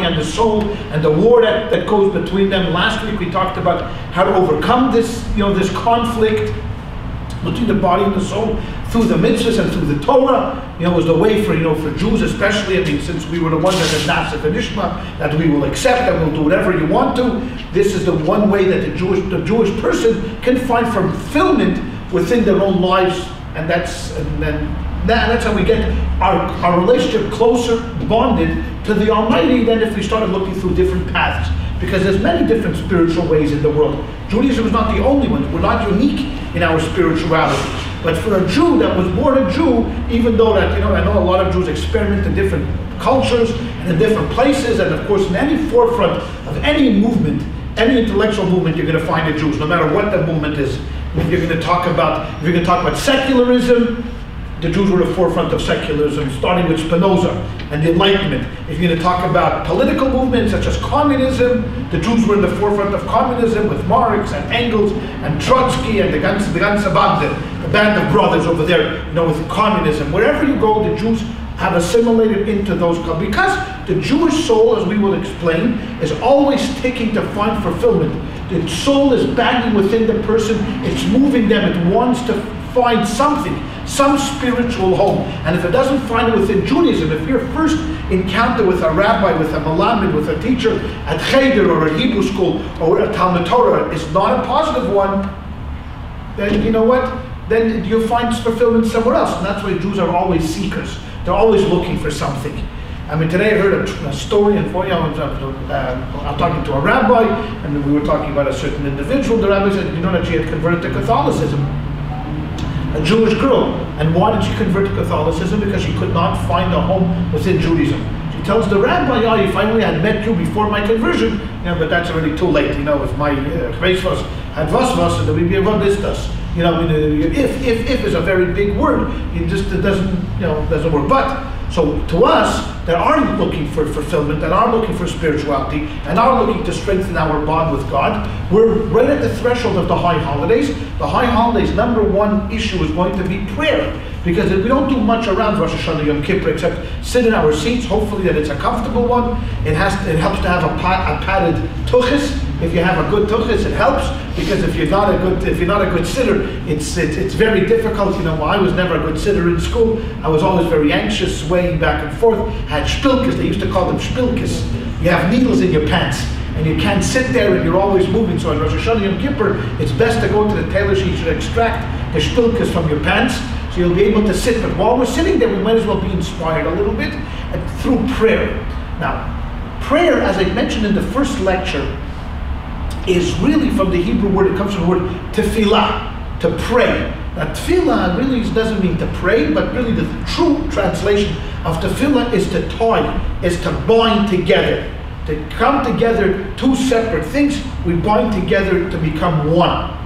and the soul, and the war that goes between them. Last week we talked about how to overcome this, this conflict between the body and the soul through the mitzvahs and through the Torah. Was the way for Jews especially. Since we were the ones that had Nasa and Ishma, that we will accept and we'll do whatever you want to. This is the one way that the Jewish person can find fulfillment within their own lives, and that's how we get our relationship closer bonded to the Almighty than if we started looking through different paths. Because there's many different spiritual ways in the world. Judaism is not the only one. We're not unique in our spirituality. But for a Jew that was born a Jew, even though that, I know a lot of Jews experiment in different cultures and in different places, and of course in any forefront of any movement, any intellectual movement, you're going to find the Jews, no matter what the movement is. If you're going to talk about secularism, the Jews were the forefront of secularism, starting with Spinoza and the Enlightenment. If you're going to talk about political movements such as communism, the Jews were in the forefront of communism with Marx and Engels and Trotsky and the ganze Bande, the band of brothers over there, with communism. Wherever you go, the Jews have assimilated into those cultures. Because the Jewish soul, as we will explain, is always taking to find fulfillment. The soul is banging within the person, it's moving them, it wants to find something, some spiritual home. And if it doesn't find it within Judaism, if your first encounter with a rabbi, with a malamed, with a teacher at Cheder or a Hebrew school or a Talmud Torah is not a positive one, then you know what? Then you'll find fulfillment somewhere else. And that's why Jews are always seekers. They're always looking for something. Today I heard a story in I'm talking to a rabbi, and we were talking about a certain individual. The rabbi said, that she had converted to Catholicism. A Jewish girl. And why did she convert to Catholicism? Because she could not find a home within Judaism. She tells the rabbi, if I only had met you before my conversion, but that's already too late. If my grace was had was, then we'd be about this does. If is a very big word. It doesn't work. But so to us that are looking for fulfillment, that are looking for spirituality, and are looking to strengthen our bond with God, we're right at the threshold of the high holidays. The high holidays, number one issue is going to be prayer. Because if we don't do much around Rosh Hashanah Yom Kippur except sit in our seats, hopefully that it's a comfortable one. It helps to have a padded tuchis. If you have a good tuchis, it helps. Because if you're not a good sitter, it's very difficult. I was never a good sitter in school. I was always very anxious, swaying back and forth. Had shpilkes, they used to call them shpilkes. You have needles in your pants. And you can't sit there and you're always moving. So on Rosh Hashanah Yom Kippur, it's best to go to the tailor. She should extract the shpilkes from your pants. So you'll be able to sit, but while we're sitting there, we might as well be inspired a little bit through prayer. Now, prayer, as I mentioned in the first lecture, is really from the Hebrew word, it comes from the word tefillah, to pray. Now, tefillah really doesn't mean to pray, but really the true translation of tefillah is to tie, is to bind together. To come together, two separate things, we bind together to become one.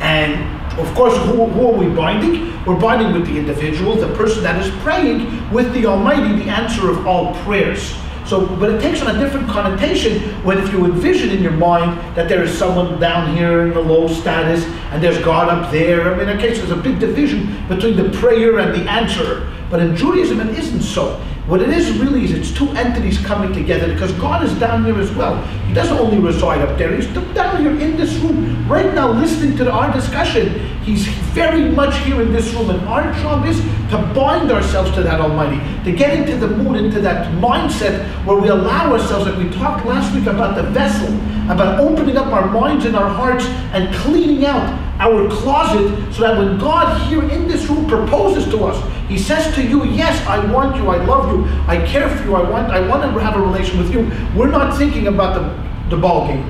And of course, who are we binding? We're binding with the individual, the person that is praying with the Almighty, the answer of all prayers. But it takes on a different connotation when if you envision in your mind that there is someone down here in the low status and there's God up there. Okay, so there's a big division between the prayer and the answerer. But in Judaism, it isn't so. What it is really is it's two entities coming together because God is down here as well. He doesn't only reside up there, he's down here in this room right now listening to our discussion. He's very much here in this room, and our job is to bind ourselves to that Almighty, to get into the mood, into that mindset where we allow ourselves, like we talked last week about the vessel, about opening up our minds and our hearts and cleaning out our closet so that when God here in this room proposes to us, He says to you, yes, I want you, I love you, I care for you, I want to have a relation with you. We're not thinking about the ball game,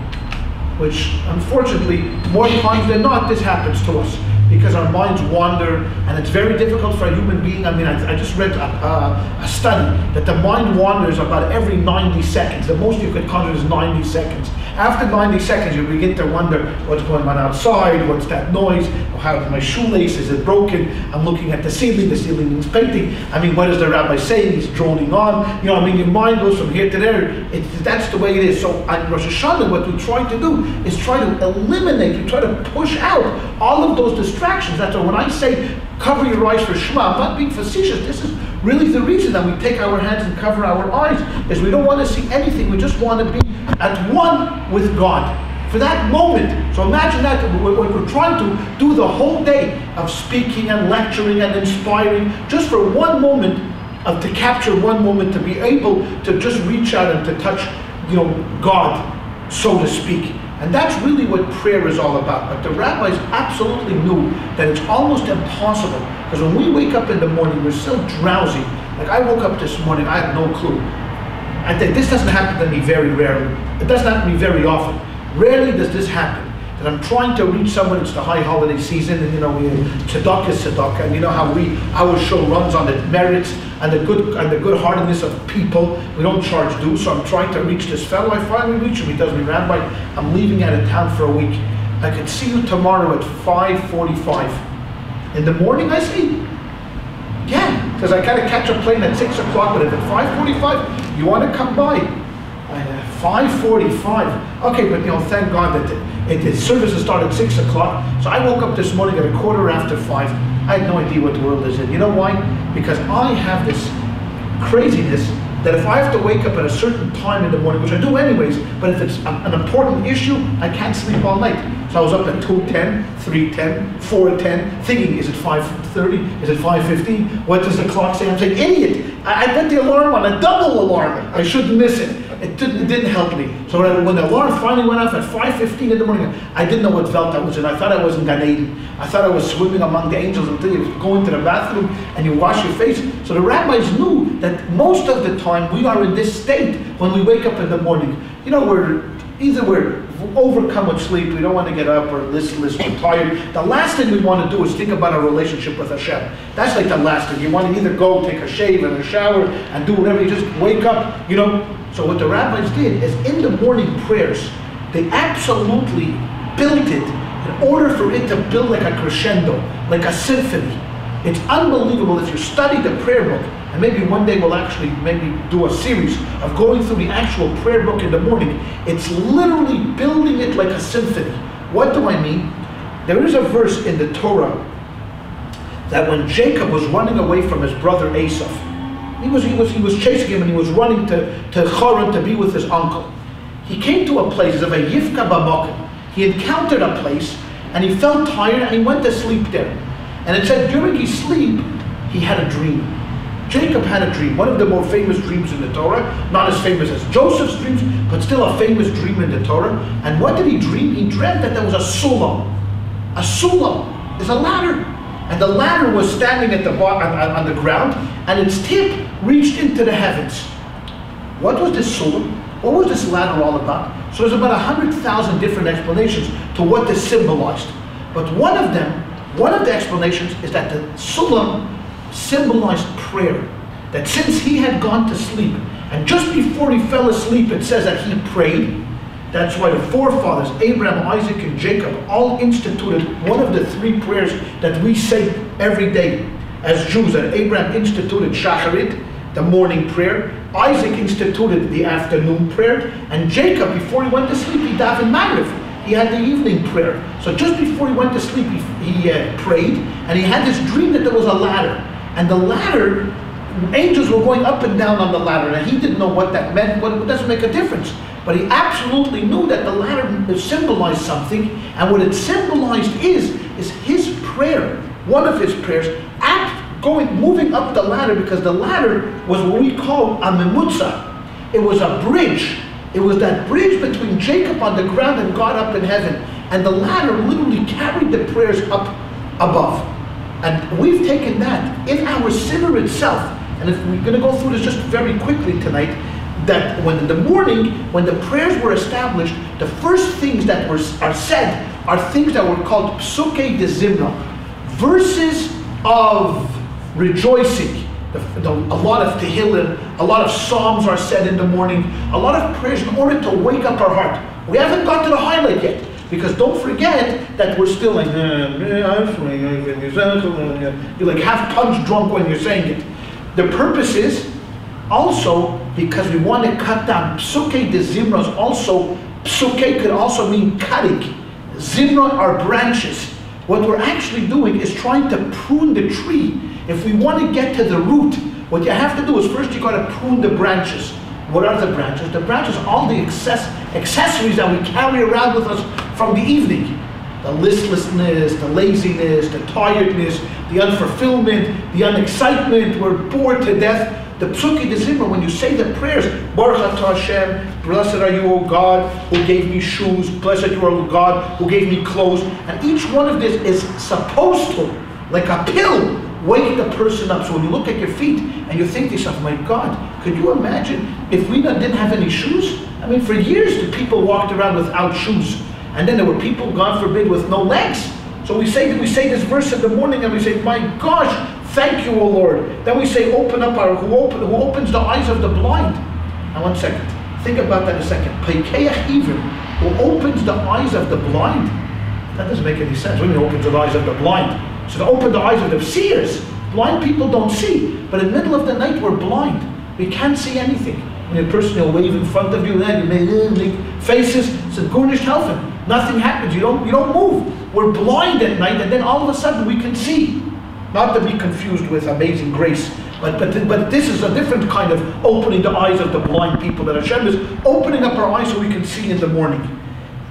which unfortunately, more times than not, this happens to us because our minds wander, and it's very difficult for a human being. I just read a study that the mind wanders about every 90 seconds. The most you could conjure is 90 seconds. After 90 seconds, you begin to wonder what's going on outside, what's that noise, how my shoelace, is it broken? I'm looking at the ceiling is painting. What is the rabbi saying? He's droning on. Your mind goes from here to there. That's the way it is. So on Rosh Hashanah, what we try to do is try to eliminate, we try to push out all of those distractions. That's why when I say Cover your eyes for Shema. I'm not being facetious. This is really the reason that we take our hands and cover our eyes, is we don't want to see anything. We just want to be at one with God for that moment. So imagine that when we're trying to do the whole day of speaking and lecturing and inspiring, just for one moment, to capture one moment, to be able to just reach out and to touch, God, so to speak. And that's really what prayer is all about. But the rabbis absolutely knew that it's almost impossible, because when we wake up in the morning, we're so drowsy. Like I woke up this morning, I had no clue. I think this doesn't happen to me very rarely. It doesn't happen to me very often. Rarely does this happen. That I'm trying to reach someone. It's the high holiday season, and tzedakah is tzedakah, and you know how our show runs on the merits and the good-heartedness of people. We don't charge dues, so I'm trying to reach this fellow. I finally reach him. He tells me, Rabbi, I'm leaving out of town for a week. I could see you tomorrow at 5:45 in the morning. I say, yeah, because I gotta catch a plane at 6 o'clock. But if at 5:45 you want to come by, 5:45. Okay, but thank God that the services started at 6 o'clock. So I woke up this morning at 5:15. I had no idea what the world is in. You know why? Because I have this craziness that if I have to wake up at a certain time in the morning, which I do anyways, but if it's an important issue, I can't sleep all night. So I was up at 2:10, 3:10, 4:10, thinking, is it 5:30? Is it 5:15? What does the clock say? I'm saying, idiot! I put the alarm on, a double alarm. I shouldn't miss it. It didn't help me. So when the alarm finally went off at 5:15 in the morning, I didn't know what Velt I was in. I thought I was in Gan Eden. I thought I was swimming among the angels until you go into the bathroom and you wash your face. So the rabbis knew that most of the time we are in this state when we wake up in the morning. We're overcome with sleep, we don't want to get up, or listless, we're tired. The last thing we want to do is think about our relationship with Hashem. That's like the last thing. You want to either go take a shave and a shower and do whatever, you just wake up, So what the rabbis did is in the morning prayers, they absolutely built it in order for it to build like a crescendo, like a symphony. It's unbelievable if you study the prayer book, and maybe one day we'll actually maybe do a series of going through the actual prayer book in the morning. It's literally building it like a symphony. What do I mean? There is a verse in the Torah that when Jacob was running away from his brother Esau, he was chasing him, and he was running to Haran to be with his uncle. He came to a place of a Yifka Bamokim. He encountered a place, and he felt tired, and he went to sleep there. And it said during his sleep, he had a dream. Jacob had a dream, one of the more famous dreams in the Torah, not as famous as Joseph's dreams, but still a famous dream in the Torah. And what did he dream? He dreamt that there was a sulam. A sulam is a ladder. And the ladder was standing at the bottom, on the ground, and its tip reached into the heavens. What was this sulam? What was this ladder all about? So there's about 100,000 different explanations to what this symbolized. But one of the explanations is that the sulam symbolized prayer. That since he had gone to sleep, and just before he fell asleep, it says that he prayed. That's why the forefathers, Abraham, Isaac, and Jacob, all instituted one of the three prayers that we say every day as Jews. And Abraham instituted Shacharit, the morning prayer. Isaac instituted the afternoon prayer. And Jacob, before he went to sleep, he davened Maghrib. He had the evening prayer. So just before he went to sleep, he prayed, and he had this dream that there was a ladder. And the ladder, angels were going up and down on the ladder, and he didn't know what that meant. It doesn't make a difference. But he absolutely knew that the ladder symbolized something, and what it symbolized is his prayer, one of his prayers, moving up the ladder, because the ladder was what we call a memutza. It was a bridge. It was that bridge between Jacob on the ground and God up in heaven. And the ladder literally carried the prayers up above. And we've taken that in our sinner itself. And if we're going to go through this just very quickly tonight, that when in the morning, when the prayers were established, the first things that are said are things that were called psukei de zimra, verses of rejoicing. A lot of tehillim, a lot of psalms are said in the morning, a lot of prayers in order to wake up our heart. We haven't got to the highlight yet, because don't forget that we're still like, you're like half punch drunk when you're saying it. The purpose is also because we want to cut down. Psukei de zimra is also, psukei could also mean cutting. Zimra are branches. What we're actually doing is trying to prune the tree. If we want to get to the root, what you have to do is first you got to prune the branches. What are the branches? The branches are all the accessories that we carry around with us from the evening. The listlessness, the laziness, the tiredness, the unfulfillment, the unexcitement. We're bored to death. The Psuki de Zimra, when you say the prayers, Baruch atah Hashem, blessed are you, O God, who gave me shoes, blessed you are, O God, who gave me clothes. And each one of this is supposed to, like a pill, wake the person up. So when you look at your feet and you think to yourself, my God, could you imagine if we didn't have any shoes? I mean, for years the people walked around without shoes. And then there were people, God forbid, with no legs. So we say this verse in the morning and we say, my gosh, thank you, O Lord. Then we say, who opens the eyes of the blind? Now 1 second. Think about that a second. Who opens the eyes of the blind? That doesn't make any sense. What do you mean opens the eyes of the blind? So to open the eyes of the seers. Blind people don't see. But in the middle of the night, we're blind. We can't see anything. When a person will wave in front of you, then you make faces. It's a Gurnish helfen. Nothing happens. You don't move. We're blind at night, and then all of a sudden we can see. Not to be confused with Amazing Grace, but this is a different kind of opening the eyes of the blind people. That Hashem is opening up our eyes so we can see in the morning.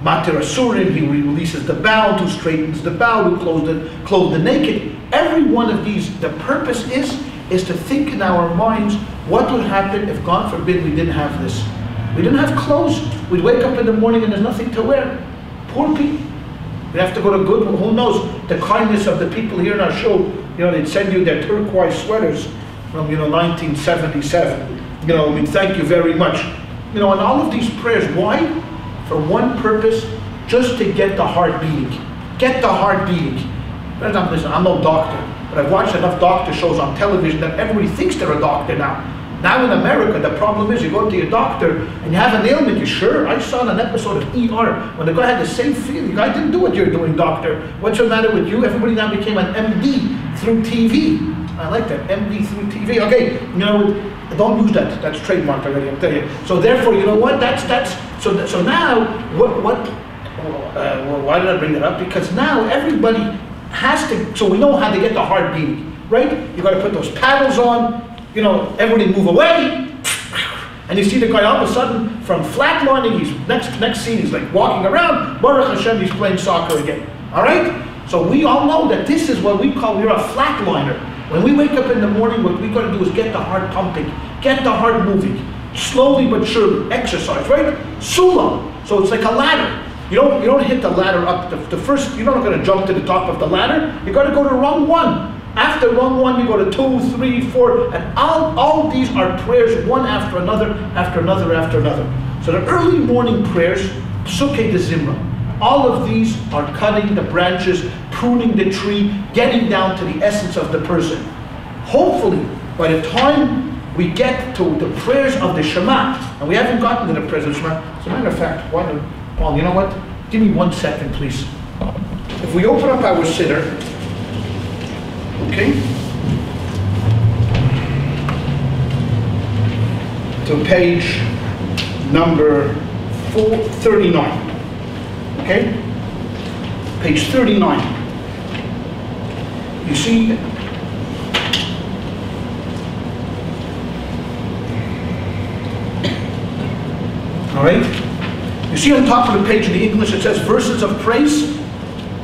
Matir Asurim, He releases the bound, who straightens the bound, who clothes the naked. Every one of these, the purpose is to think in our minds, what would happen if, God forbid, we didn't have this? We didn't have clothes. We'd wake up in the morning and there's nothing to wear. Poor people. We have to go to good, who knows, the kindness of the people here in our show. They'd send you their turquoise sweaters from, 1977. I mean, thank you very much. And all of these prayers, why? For one purpose, just to get the heart beating. Get the heart beating. Listen, I'm no doctor, but I've watched enough doctor shows on television that everybody thinks they're a doctor now. Now in America, the problem is you go to your doctor and you have an ailment, you sure? I saw an episode of ER when the guy had the same feeling. I didn't do what you're doing, doctor. What's the matter with you? Everybody now became an MD through TV. I like that, MD through TV. Okay, don't use that. That's trademarked already, I'm telling you. So therefore, you know what? So now, why did I bring that up? Because now everybody has to, so we know how to get the heart beating, right? You got to put those paddles on. Everybody move away, and you see the guy all of a sudden from flatlining. He's next scene. He's like walking around. Baruch Hashem, he's playing soccer again. All right. So we all know that this is what we're a flatliner. When we wake up in the morning, what we got to do is get the heart pumping, get the heart moving, slowly but surely. Exercise, right? Sulam. So it's like a ladder. You don't hit the ladder up the first. You're not going to jump to the top of the ladder. You got to go to rung one. After rung one, you go to 2, 3, 4, and all these are prayers, one after another, after another, after another. So the early morning prayers, Psuke de Zimra, all of these are cutting the branches, pruning the tree, getting down to the essence of the person. Hopefully, by the time we get to the prayers of the Shema, and we haven't gotten to the prayers of the Shema, as a matter of fact, Paul, you know what? Give me 1 second, please. If we open up our siddur, okay, to page number 439. Okay, page 39. You see, all right. You see on top of the page in the English it says verses of praise.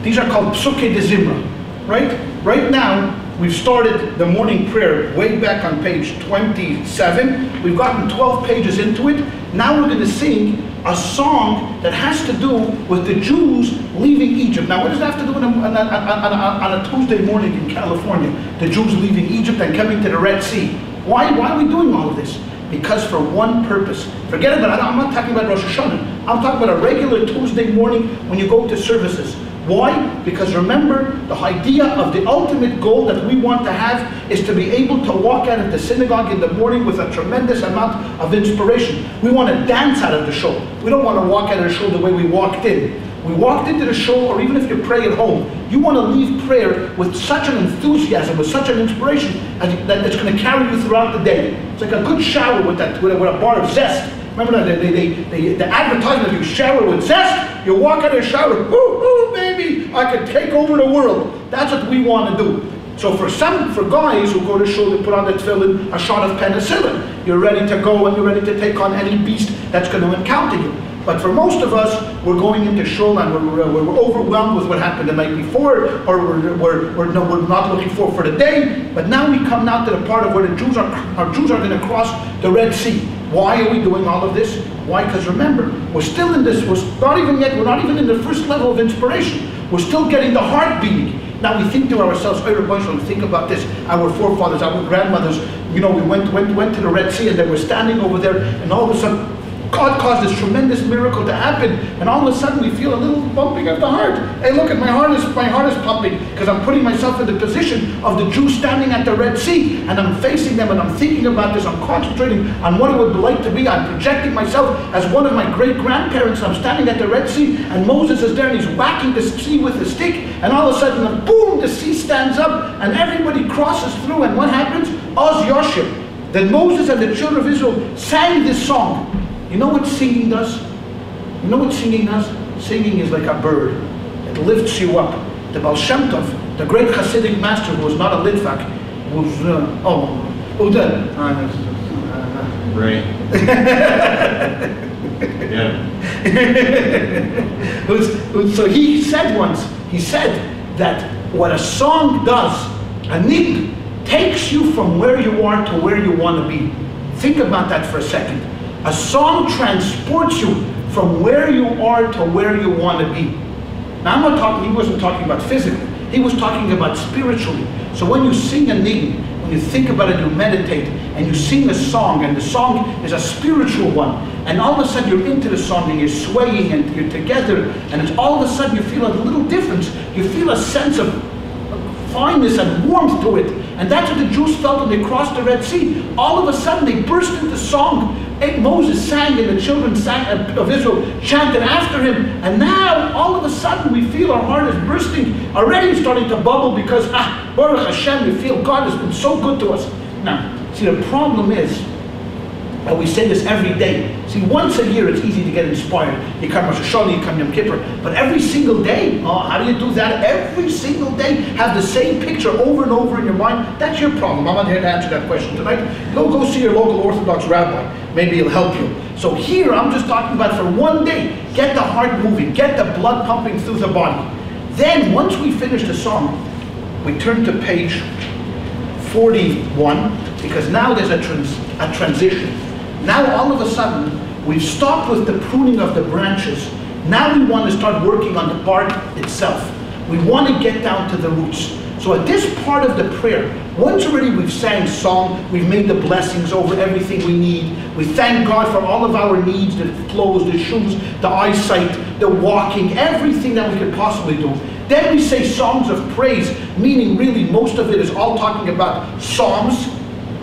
These are called Psuke de Zimra, right? Right now, we've started the morning prayer way back on page 27. We've gotten 12 pages into it. Now we're going to sing a song that has to do with the Jews leaving Egypt. Now, what does that have to do with on a Tuesday morning in California? The Jews leaving Egypt and coming to the Red Sea. Why are we doing all of this? Because for one purpose. Forget about it. I'm not talking about Rosh Hashanah. I'm talking about a regular Tuesday morning when you go to services. Why? Because remember, the idea of the ultimate goal that we want to have is to be able to walk out of the synagogue in the morning with a tremendous amount of inspiration. We want to dance out of the show. We don't want to walk out of the show the way we walked in. We walked into the show, or even if you pray at home, you want to leave prayer with such an enthusiasm, with such an inspiration, that it's going to carry you throughout the day. It's like a good shower with a bar of zest. Remember that the advertisement, you shower with zest, you walk out of the shower, ooh, ooh, baby. maybe I could take over the world. That's what we want to do. So for guys who go to shul, they put on the tefillin, a shot of penicillin. You're ready to go and you're ready to take on any beast that's going to encounter you. But for most of us, we're going into shul and we're overwhelmed with what happened the night before, or we're not looking for the day. But now we come now to the part of where our Jews are going to cross the Red Sea. Why are we doing all of this? Why? Because remember, we're still in this. We're not even in the first level of inspiration. We're still getting the heart beating. Now we think to ourselves, think about this. Our forefathers, our grandmothers, we went to the Red Sea and they were standing over there, and all of a sudden God caused this tremendous miracle to happen, and all of a sudden we feel a little bumping of the heart. Hey, look at my heart is pumping, because I'm putting myself in the position of the Jews standing at the Red Sea, and I'm facing them, and I'm thinking about this. I'm concentrating on what it would be like to be. I'm projecting myself as one of my great grandparents. I'm standing at the Red Sea, and Moses is there, and he's whacking the sea with a stick, and all of a sudden, boom! The sea stands up, and everybody crosses through. And what happens? Oz Yoshim. Then Moses and the children of Israel sang this song. You know what singing does? You know what singing does? Singing is like a bird. It lifts you up. The Baal Shem Tov, the great Hasidic master who was not a Litvak, was, right. Yeah. So he said that what a song does, a nig, takes you from where you are to where you want to be. Think about that for a second. A song transports you from where you are to where you want to be. Now he wasn't talking about physically, he was talking about spiritually. So when you sing a nig, when you think about it, you meditate, and you sing a song, and the song is a spiritual one, and all of a sudden you're into the song, and you're swaying, and you're together, and it's all of a sudden you feel a little difference. You feel a sense of fineness and warmth to it. And that's what the Jews felt when they crossed the Red Sea. All of a sudden they burst into song. Moses sang and the children of Israel chanted after him. And now, all of a sudden, we feel our heart is bursting, already starting to bubble, because, Baruch Hashem, we feel God has been so good to us. Now, see, the problem is, and we say this every day. See, once a year it's easy to get inspired. You come Rosh Hashanah, you come Yom Kippur. But every single day, how do you do that? Every single day, have the same picture over and over in your mind? That's your problem. I'm not here to answer that question tonight. Go see your local Orthodox rabbi. Maybe he'll help you. So here, I'm just talking about for one day, get the heart moving, get the blood pumping through the body. Then, once we finish the song, we turn to page 41, because now there's a transition. Now all of a sudden, we've stopped with the pruning of the branches. Now we want to start working on the bark itself. We want to get down to the roots. So at this part of the prayer, once already we've sang song, we've made the blessings over everything we need. We thank God for all of our needs, the clothes, the shoes, the eyesight, the walking, everything that we could possibly do. Then we say songs of praise, meaning really most of it is all talking about psalms.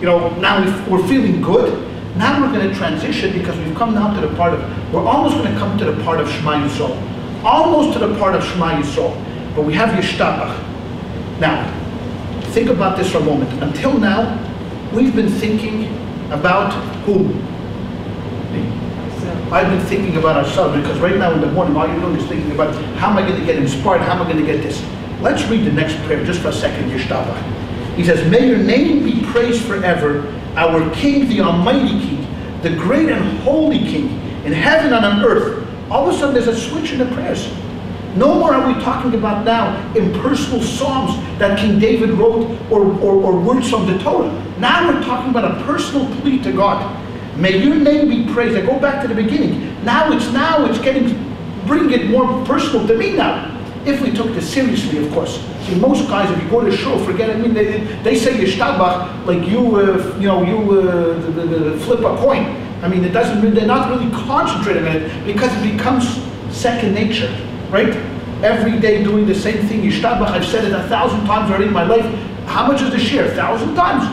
Now we're feeling good. Now we're going to transition, because we've come now to the part of, we're almost going to come to the part of Shema Yisrael. Almost to the part of Shema Yisrael. But we have Yishtabach. Now, think about this for a moment. Until now, we've been thinking about whom? I've been thinking about ourselves, because right now in the morning, all you're doing is thinking about, how am I going to get inspired? How am I going to get this? Let's read the next prayer just for a second, Yishtabach. He says, may your name be praised forever, our King, the Almighty King, the great and holy King, in heaven and on earth. All of a sudden there's a switch in the prayers. No more are we talking about now impersonal psalms that King David wrote, or words from the Torah. Now we're talking about a personal plea to God. May your name be praised. I go back to the beginning. Now it's bringing it more personal to me now. If we took this seriously, of course. See, most guys, if you go to shul, forget it. I mean, they say Yishtabach like you flip a coin. I mean, they're not really concentrating on it, because it becomes second nature, right? Every day doing the same thing, Yishtabach. I've said it 1,000 times already in my life. How much is the share? 1,000 times.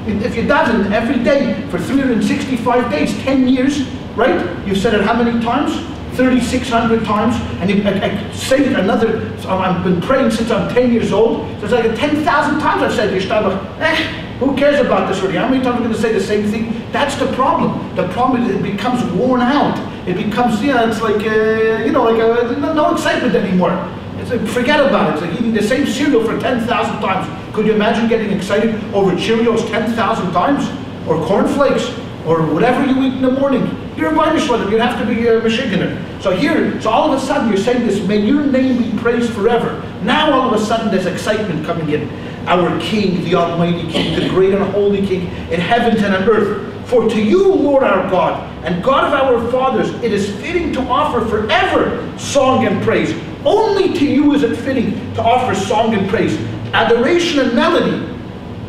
If you doesn't, every day for 365 days, 10 years, right? You've said it how many times? 3,600 times, and I say it another. I've been praying since I'm 10 years old. So it's like 10,000 times I've said Yishtabach. Who cares about this already? How many times am I going to say the same thing? That's the problem. The problem is it becomes worn out. It becomes, it's like no excitement anymore. Forget about it. It's like eating the same cereal for 10,000 times. Could you imagine getting excited over Cheerios 10,000 times? Or cornflakes? Or whatever you eat in the morning? You're a Weinischlager, you'd have to be a Michiganer. So all of a sudden you're saying this, may your name be praised forever. Now all of a sudden there's excitement coming in. Our King, the Almighty King, the great and holy King in heavens and on earth. For to you, Lord our God, and God of our fathers, it is fitting to offer forever song and praise. Only to you is it fitting to offer song and praise, adoration and melody.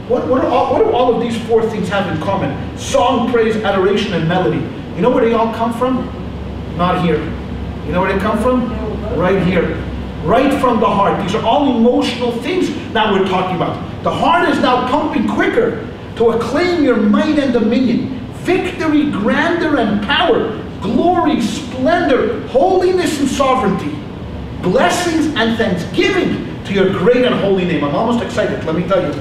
What do all of these four things have in common? Song, praise, adoration, and melody. You know where they all come from? Not here. You know where they come from? Right here. Right from the heart. These are all emotional things now we're talking about. The heart is now pumping quicker to acclaim your might and dominion, victory, grandeur, and power, glory, splendor, holiness, and sovereignty, blessings and thanksgiving to your great and holy name. I'm almost excited, let me tell you.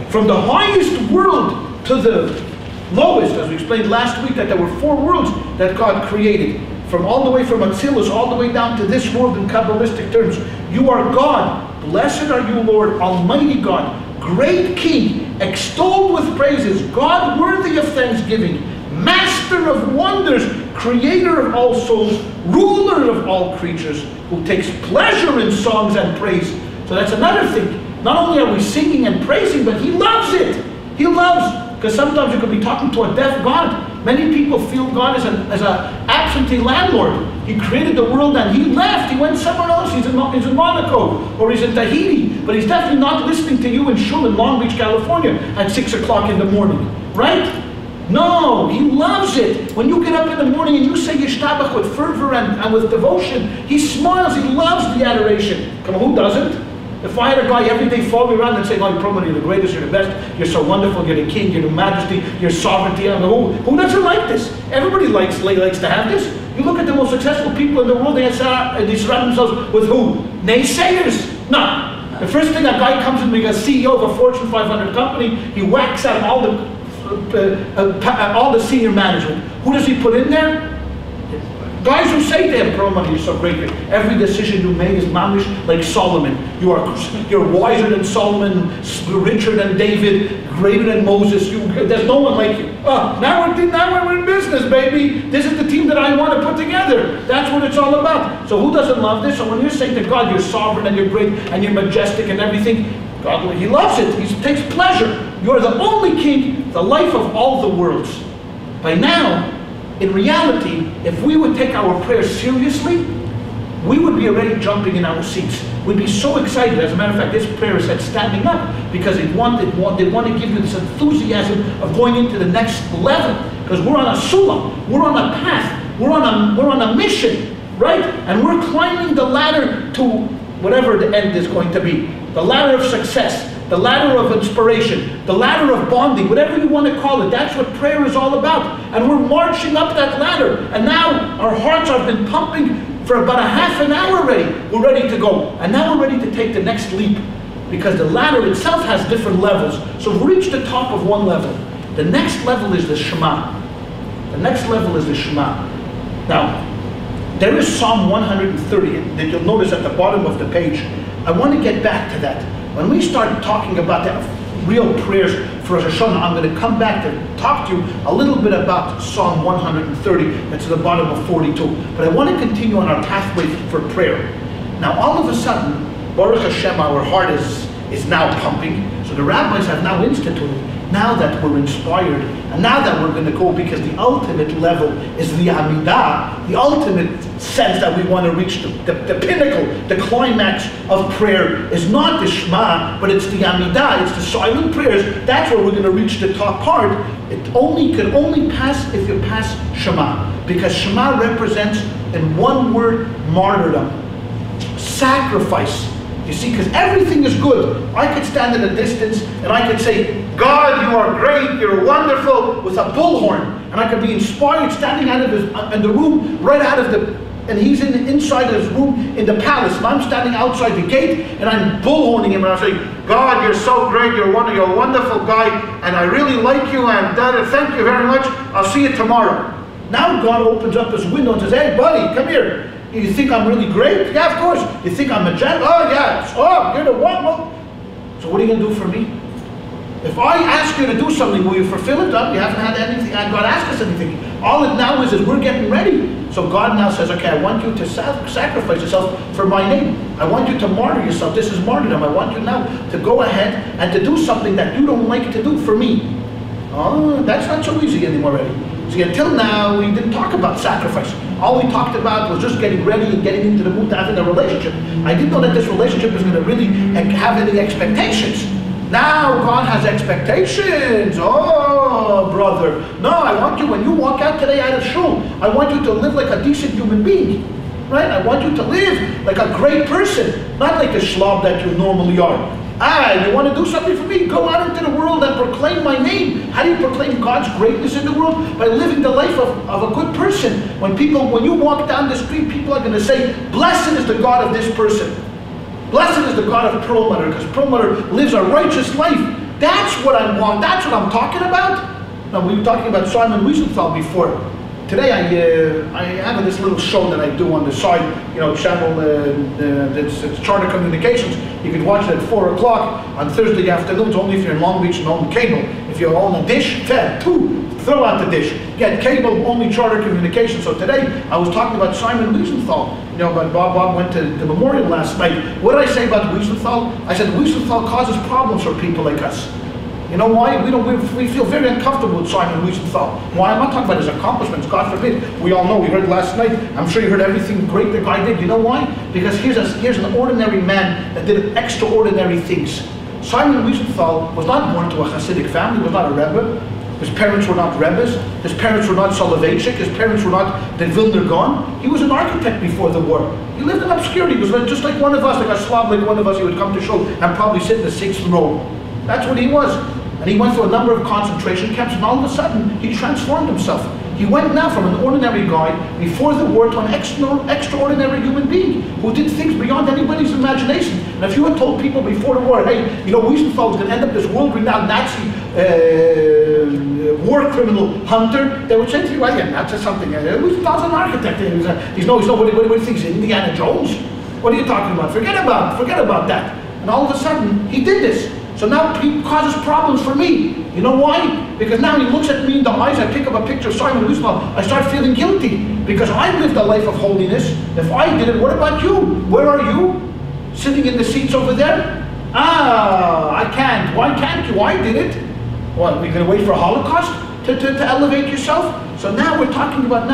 From the highest world to the lowest, as we explained last week, that there were four worlds that God created. From all the way from Atzilus, all the way down to this world in Kabbalistic terms. You are God. Blessed are you, Lord, Almighty God, great King, extolled with praises, God worthy of thanksgiving, Master of wonders, Creator of all souls, Ruler of all creatures, who takes pleasure in songs and praise. So that's another thing. Not only are we singing and praising, but He loves it. He loves, because sometimes you could be talking to a deaf God. Many people feel God as an absentee landlord. He created the world and He left. He went somewhere else. He's in Monaco or he's in Tahiti. But He's definitely not listening to you in Shul in Long Beach, California at 6 o'clock in the morning. Right? No, He loves it. When you get up in the morning and you say Yishtabach with fervor and with devotion, He smiles. He loves the adoration. Come on, who doesn't? If I had a guy every day following me around and saying, oh, you're the greatest, you're the best, you're so wonderful, you're the king, you're the majesty, your sovereignty, I mean, who doesn't like this? Everybody likes to have this. You look at the most successful people in the world, they surround themselves with who? Naysayers? No. The first thing a guy comes in, being a CEO of a Fortune 500 company, he whacks out all the senior management. Who does he put in there? Guys who say to him, Perelmuter, you're so great. Every decision you make is mamish like Solomon. You're wiser than Solomon, richer than David, greater than Moses. There's no one like you. Oh, now we're in business, baby. This is the team that I want to put together. That's what it's all about. So who doesn't love this? So when you're saying to God, you're sovereign and you're great and you're majestic and everything, God, He loves it. He takes pleasure. You're the only king, the life of all the worlds. By now, in reality, if we would take our prayers seriously, we would be already jumping in our seats. We'd be so excited. As a matter of fact, this prayer said standing up because they want to give you this enthusiasm of going into the next level. Because we're on a sulam, we're on a path, we're on a mission, right? And we're climbing the ladder to whatever the end is going to be. The ladder of success, the ladder of inspiration, the ladder of bonding, whatever you want to call it. That's what prayer is all about. And we're marching up that ladder. And now our hearts have been pumping for about a half an hour already. We're ready to go. And now we're ready to take the next leap. Because the ladder itself has different levels. So we've reached the top of one level. The next level is the Shema. The next level is the Shema. Now, there is Psalm 130 that you'll notice at the bottom of the page. I want to get back to that. When we start talking about that real prayers for Rosh Hashanah, I'm going to come back to talk to you a little bit about Psalm 130. That's at the bottom of 42. But I want to continue on our pathway for prayer. Now, all of a sudden, Baruch Hashem, our heart is now pumping. So the rabbis have now instituted, now that we're inspired, and now that we're going to go, because the ultimate level is the Amidah, the ultimate sense that we want to reach, the pinnacle, the climax of prayer is not the Shema, but it's the Amidah, it's the silent prayers. That's where we're going to reach the top part. It can only pass if you pass Shema, because Shema represents, in one word, martyrdom, sacrifice. You see, because everything is good. I could stand at a distance and I could say, God, you are great, you're wonderful, with a bullhorn. And I could be inspired standing out of in the room, right out of the, and he's inside his room in the palace. And I'm standing outside the gate and I'm bullhorning him and I'm saying, God, you're so great, you're a wonderful guy, and I really like you, and thank you very much. I'll see you tomorrow. Now God opens up his window and says, hey buddy, come here. You think I'm really great? Yeah, of course. You think I'm a gent? Oh, yeah. Oh, you're the one. Well, so what are you going to do for me? If I ask you to do something, will you fulfill it? You haven't had anything. God asked us anything. All it now is we're getting ready. So God now says, okay, I want you to sacrifice yourself for my name. I want you to martyr yourself. This is martyrdom. I want you now to go ahead and to do something that you don't like to do for me. Oh, that's not so easy anymore already. See, until now, we didn't talk about sacrifice. All we talked about was just getting ready and getting into the mood to having a relationship. I didn't know that this relationship was going to really have any expectations. Now God has expectations. Oh, brother. No, I want you, when you walk out today out of shul, I want you to live like a decent human being. Right? I want you to live like a great person, not like a slob that you normally are. You want to do something for me? Go out into the world and proclaim my name. How do you proclaim God's greatness in the world? By living the life of a good person. When you walk down the street, people are going to say, blessed is the God of this person. Blessed is the God of Perelmuter, because Perelmuter lives a righteous life. That's what I want. That's what I'm talking about. Now, we were talking about Simon Wiesenthal before. Today I have this little show that I do on the side, channel, it's Charter Communications. You can watch it at 4 o'clock on Thursday afternoons, only if you're in Long Beach and own cable. If you own a dish, throw out the dish. Get cable, only Charter Communications. So today I was talking about Simon Wiesenthal. But Bob went to the memorial last night. What did I say about Wiesenthal? I said Wiesenthal causes problems for people like us. You know why? We feel very uncomfortable with Simon Wiesenthal. Why? I'm not talking about his accomplishments, God forbid. We all know, we heard last night, I'm sure you heard everything great the guy did. You know why? Because here's an ordinary man that did extraordinary things. Simon Wiesenthal was not born to a Hasidic family, was not a Rebbe. His parents were not Rebbes. His parents were not Soloveitchik. His parents were not the Vilner Gaon. He was an architect before the war. He lived in obscurity. He was just like one of us, like a Slav, like one of us. He would come to show and probably sit in the 6th row. That's what he was. And he went through a number of concentration camps, and all of a sudden, he transformed himself. He went now from an ordinary guy before the war to an extraordinary human being who did things beyond anybody's imagination. And if you had told people before the war, hey, Wiesenthal is going to end up this world-renowned Nazi war criminal hunter, they would say to you, well, yeah, that's something. Wiesenthal's an architect. What do you think? He's Indiana Jones? What are you talking about? Forget about that. And all of a sudden, he did this. So now he causes problems for me. You know why? Because now he looks at me in the eyes, I pick up a picture of Simon Wiesenthal, I start feeling guilty. Because I lived a life of holiness. If I did it, what about you? Where are you? Sitting in the seats over there? I can't. Why can't you? I did it. What, we're going to wait for a Holocaust to elevate yourself? So now we're talking about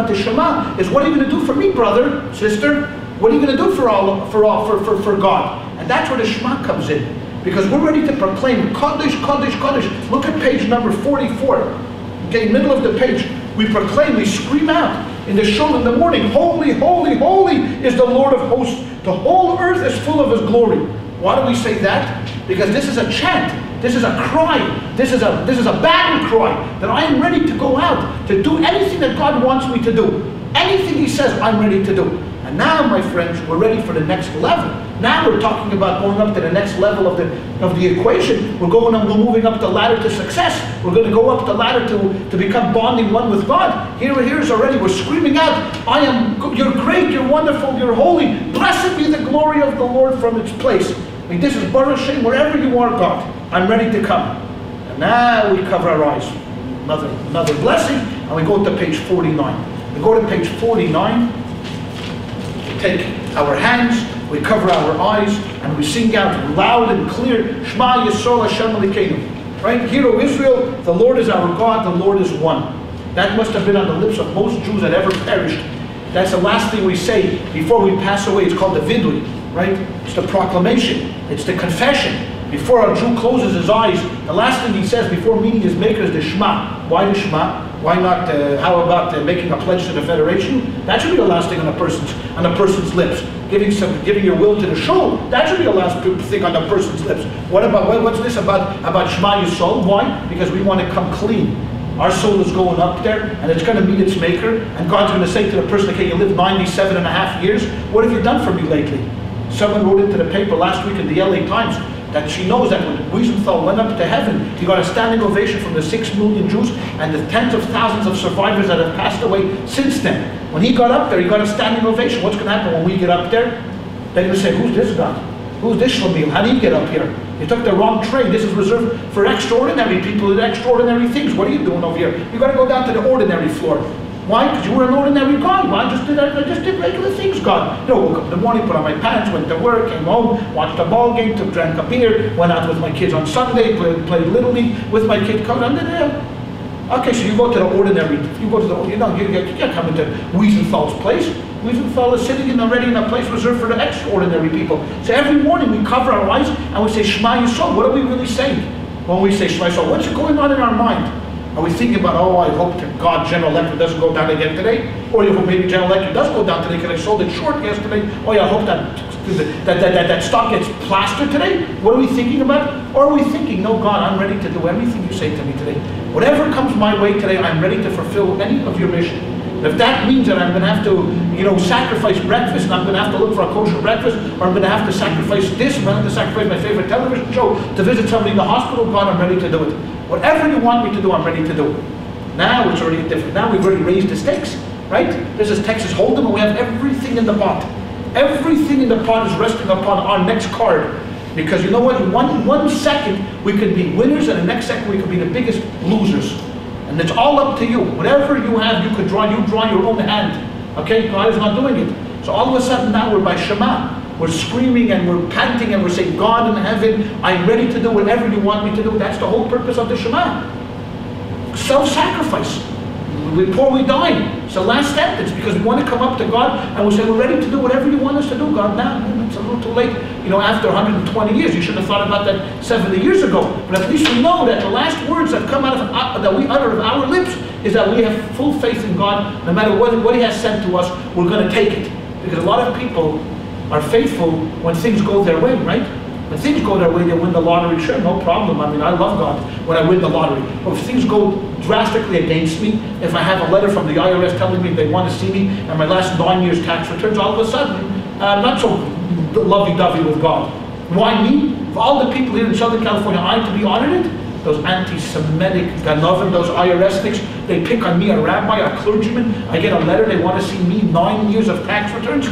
the Shema. Is what are you going to do for me, brother, sister? What are you going to do for God? And that's where the Shema comes in. Because we're ready to proclaim Kaddish, Kaddish, Kaddish. Look at page number 44. Okay, middle of the page. We proclaim, we scream out in the shul in the morning, holy, holy, holy is the Lord of hosts. The whole earth is full of his glory. Why do we say that? Because this is a chant. This is a cry. This is a battle cry that I am ready to go out to do anything that God wants me to do. Anything he says, I'm ready to do. And now, my friends, we're ready for the next level. Now we're talking about going up to the next level of the equation. We're moving up the ladder to success. We're going to go up the ladder to become bonding one with God. Here's already, we're screaming out, you're great, you're wonderful, you're holy. Blessed be the glory of the Lord from its place. I mean, this is Baruch Hashem, wherever you are, God. I'm ready to come. And now we cover our eyes. Another blessing, and we go to page 49. We go to page 49. Take our hands, we cover our eyes, and we sing out loud and clear, Shema Yisrael Hashem Elokeinu. Right? Hear, O Israel, the Lord is our God, the Lord is one. That must have been on the lips of most Jews that ever perished. That's the last thing we say before we pass away. It's called the vidui, right? It's the proclamation. It's the confession. Before a Jew closes his eyes, the last thing he says before meeting his Maker is the Shema. Why the Shema? Why not? How about making a pledge to the Federation? That should be the last thing on a person's lips. Giving your will to the shul. That should be the last thing on a person's lips. What's this about Shema Yisrael? Why? Because we want to come clean. Our soul is going up there, and it's going to meet its Maker, and God's going to say to the person, okay, you lived 97 and a half years. What have you done for me lately? Someone wrote into the paper last week in the LA Times. that she knows that when Wiesenthal went up to heaven, he got a standing ovation from the 6 million Jews and the tens of thousands of survivors that have passed away since then. When he got up there, he got a standing ovation. What's going to happen when we get up there? They're going to say, who's this guy? Who's this Shlemiel? How did he get up here? You took the wrong train. This is reserved for extraordinary people with extraordinary things. What are you doing over here? You got to go down to the ordinary floor. Why? Because you were an ordinary guy. Well, I just did regular things, God. You know, woke up in the morning, put on my pants, went to work, came home, watched a ball game, drank a beer, went out with my kids on Sunday, played Little League with my kid. Okay, so you go to the ordinary, you can't come into Wiesenthal's place. Wiesenthal is sitting already in a place reserved for the extraordinary people. So every morning we cover our eyes and we say, Shema Yisrael. What are we really saying when we say Shema Yisrael? What's going on in our mind? Are we thinking about, oh, I hope that God, General Electric doesn't go down again today? Or you hope maybe General Electric does go down today because I sold it short yesterday? Oh yeah, I hope that stock gets plastered today? What are we thinking about? Or are we thinking, no God, I'm ready to do everything you say to me today. Whatever comes my way today, I'm ready to fulfill any of your mission. And if that means that I'm going to have to, sacrifice breakfast, and I'm going to have to look for a kosher breakfast, or I'm going to have to sacrifice this, I'm going to have to sacrifice my favorite television show to visit somebody in the hospital, God, I'm ready to do it. Whatever you want me to do, I'm ready to do it. Now it's already different. Now we've already raised the stakes, right? This is Texas Hold'em, and we have everything in the pot. Everything in the pot is resting upon our next card. Because you know what? In one second, we could be winners, and the next second, we could be the biggest losers. And it's all up to you. Whatever you have, you draw your own hand. Okay? God is not doing it. So all of a sudden now we're by Shema. We're screaming and we're panting and we're saying, God in heaven, I'm ready to do whatever you want me to do. That's the whole purpose of the Shema. Self-sacrifice. Before we die. It's the last sentence because we want to come up to God and we say, we're ready to do whatever you want us to do, God. Now, it's a little too late. After 120 years, you should have thought about that 70 years ago. But at least we know that the last words that come out of that we utter of our lips is that we have full faith in God. No matter what He has sent to us, we're going to take it. Because a lot of people are faithful when things go their way, right? When things go their way, they win the lottery. Sure, no problem. I mean, I love God when I win the lottery. But if things go drastically against me, if I have a letter from the IRS telling me they want to see me and my last 9 years tax returns, all of a sudden, I'm not so lovey-dovey with God. Why me? For all the people here in Southern California, I'm to be honored it. Those anti-Semitic ganovim, those IRS things, they pick on me, a rabbi, a clergyman. I get a letter, they want to see me 9 years of tax returns.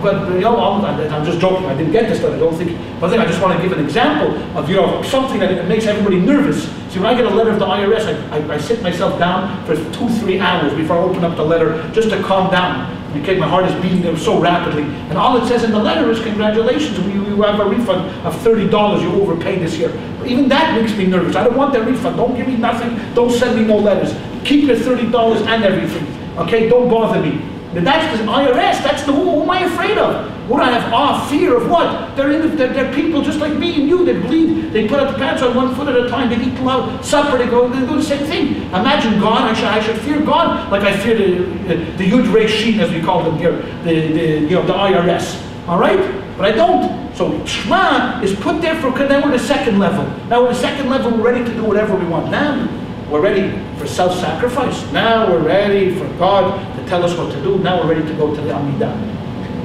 But I'm just joking. I didn't get this letter. I don't think. But then I just want to give an example of something that makes everybody nervous. See, when I get a letter of the IRS, I sit myself down for 2-3 hours before I open up the letter just to calm down. Okay, my heart is beating there so rapidly, and all it says in the letter is congratulations. You have a refund of $30 you overpaid this year. But even that makes me nervous. I don't want that refund. Don't give me nothing. Don't send me no letters. Keep your $30 and everything. Okay, don't bother me. But that's the IRS. That's who am I afraid of? Would I have fear of what? They're people just like me and you that bleed. They put out the pants on one foot at a time. They eat loud supper. They do the same thing. Imagine God. I should fear God like I fear the Yud Rei Shin, as we call them here, the IRS. All right, but I don't. So Shema is put there for. Then we're the second level. Now we're the second level. We're ready to do whatever we want. Now we're ready for self-sacrifice. Now we're ready for God to tell us what to do. Now we're ready to go to the Amidah.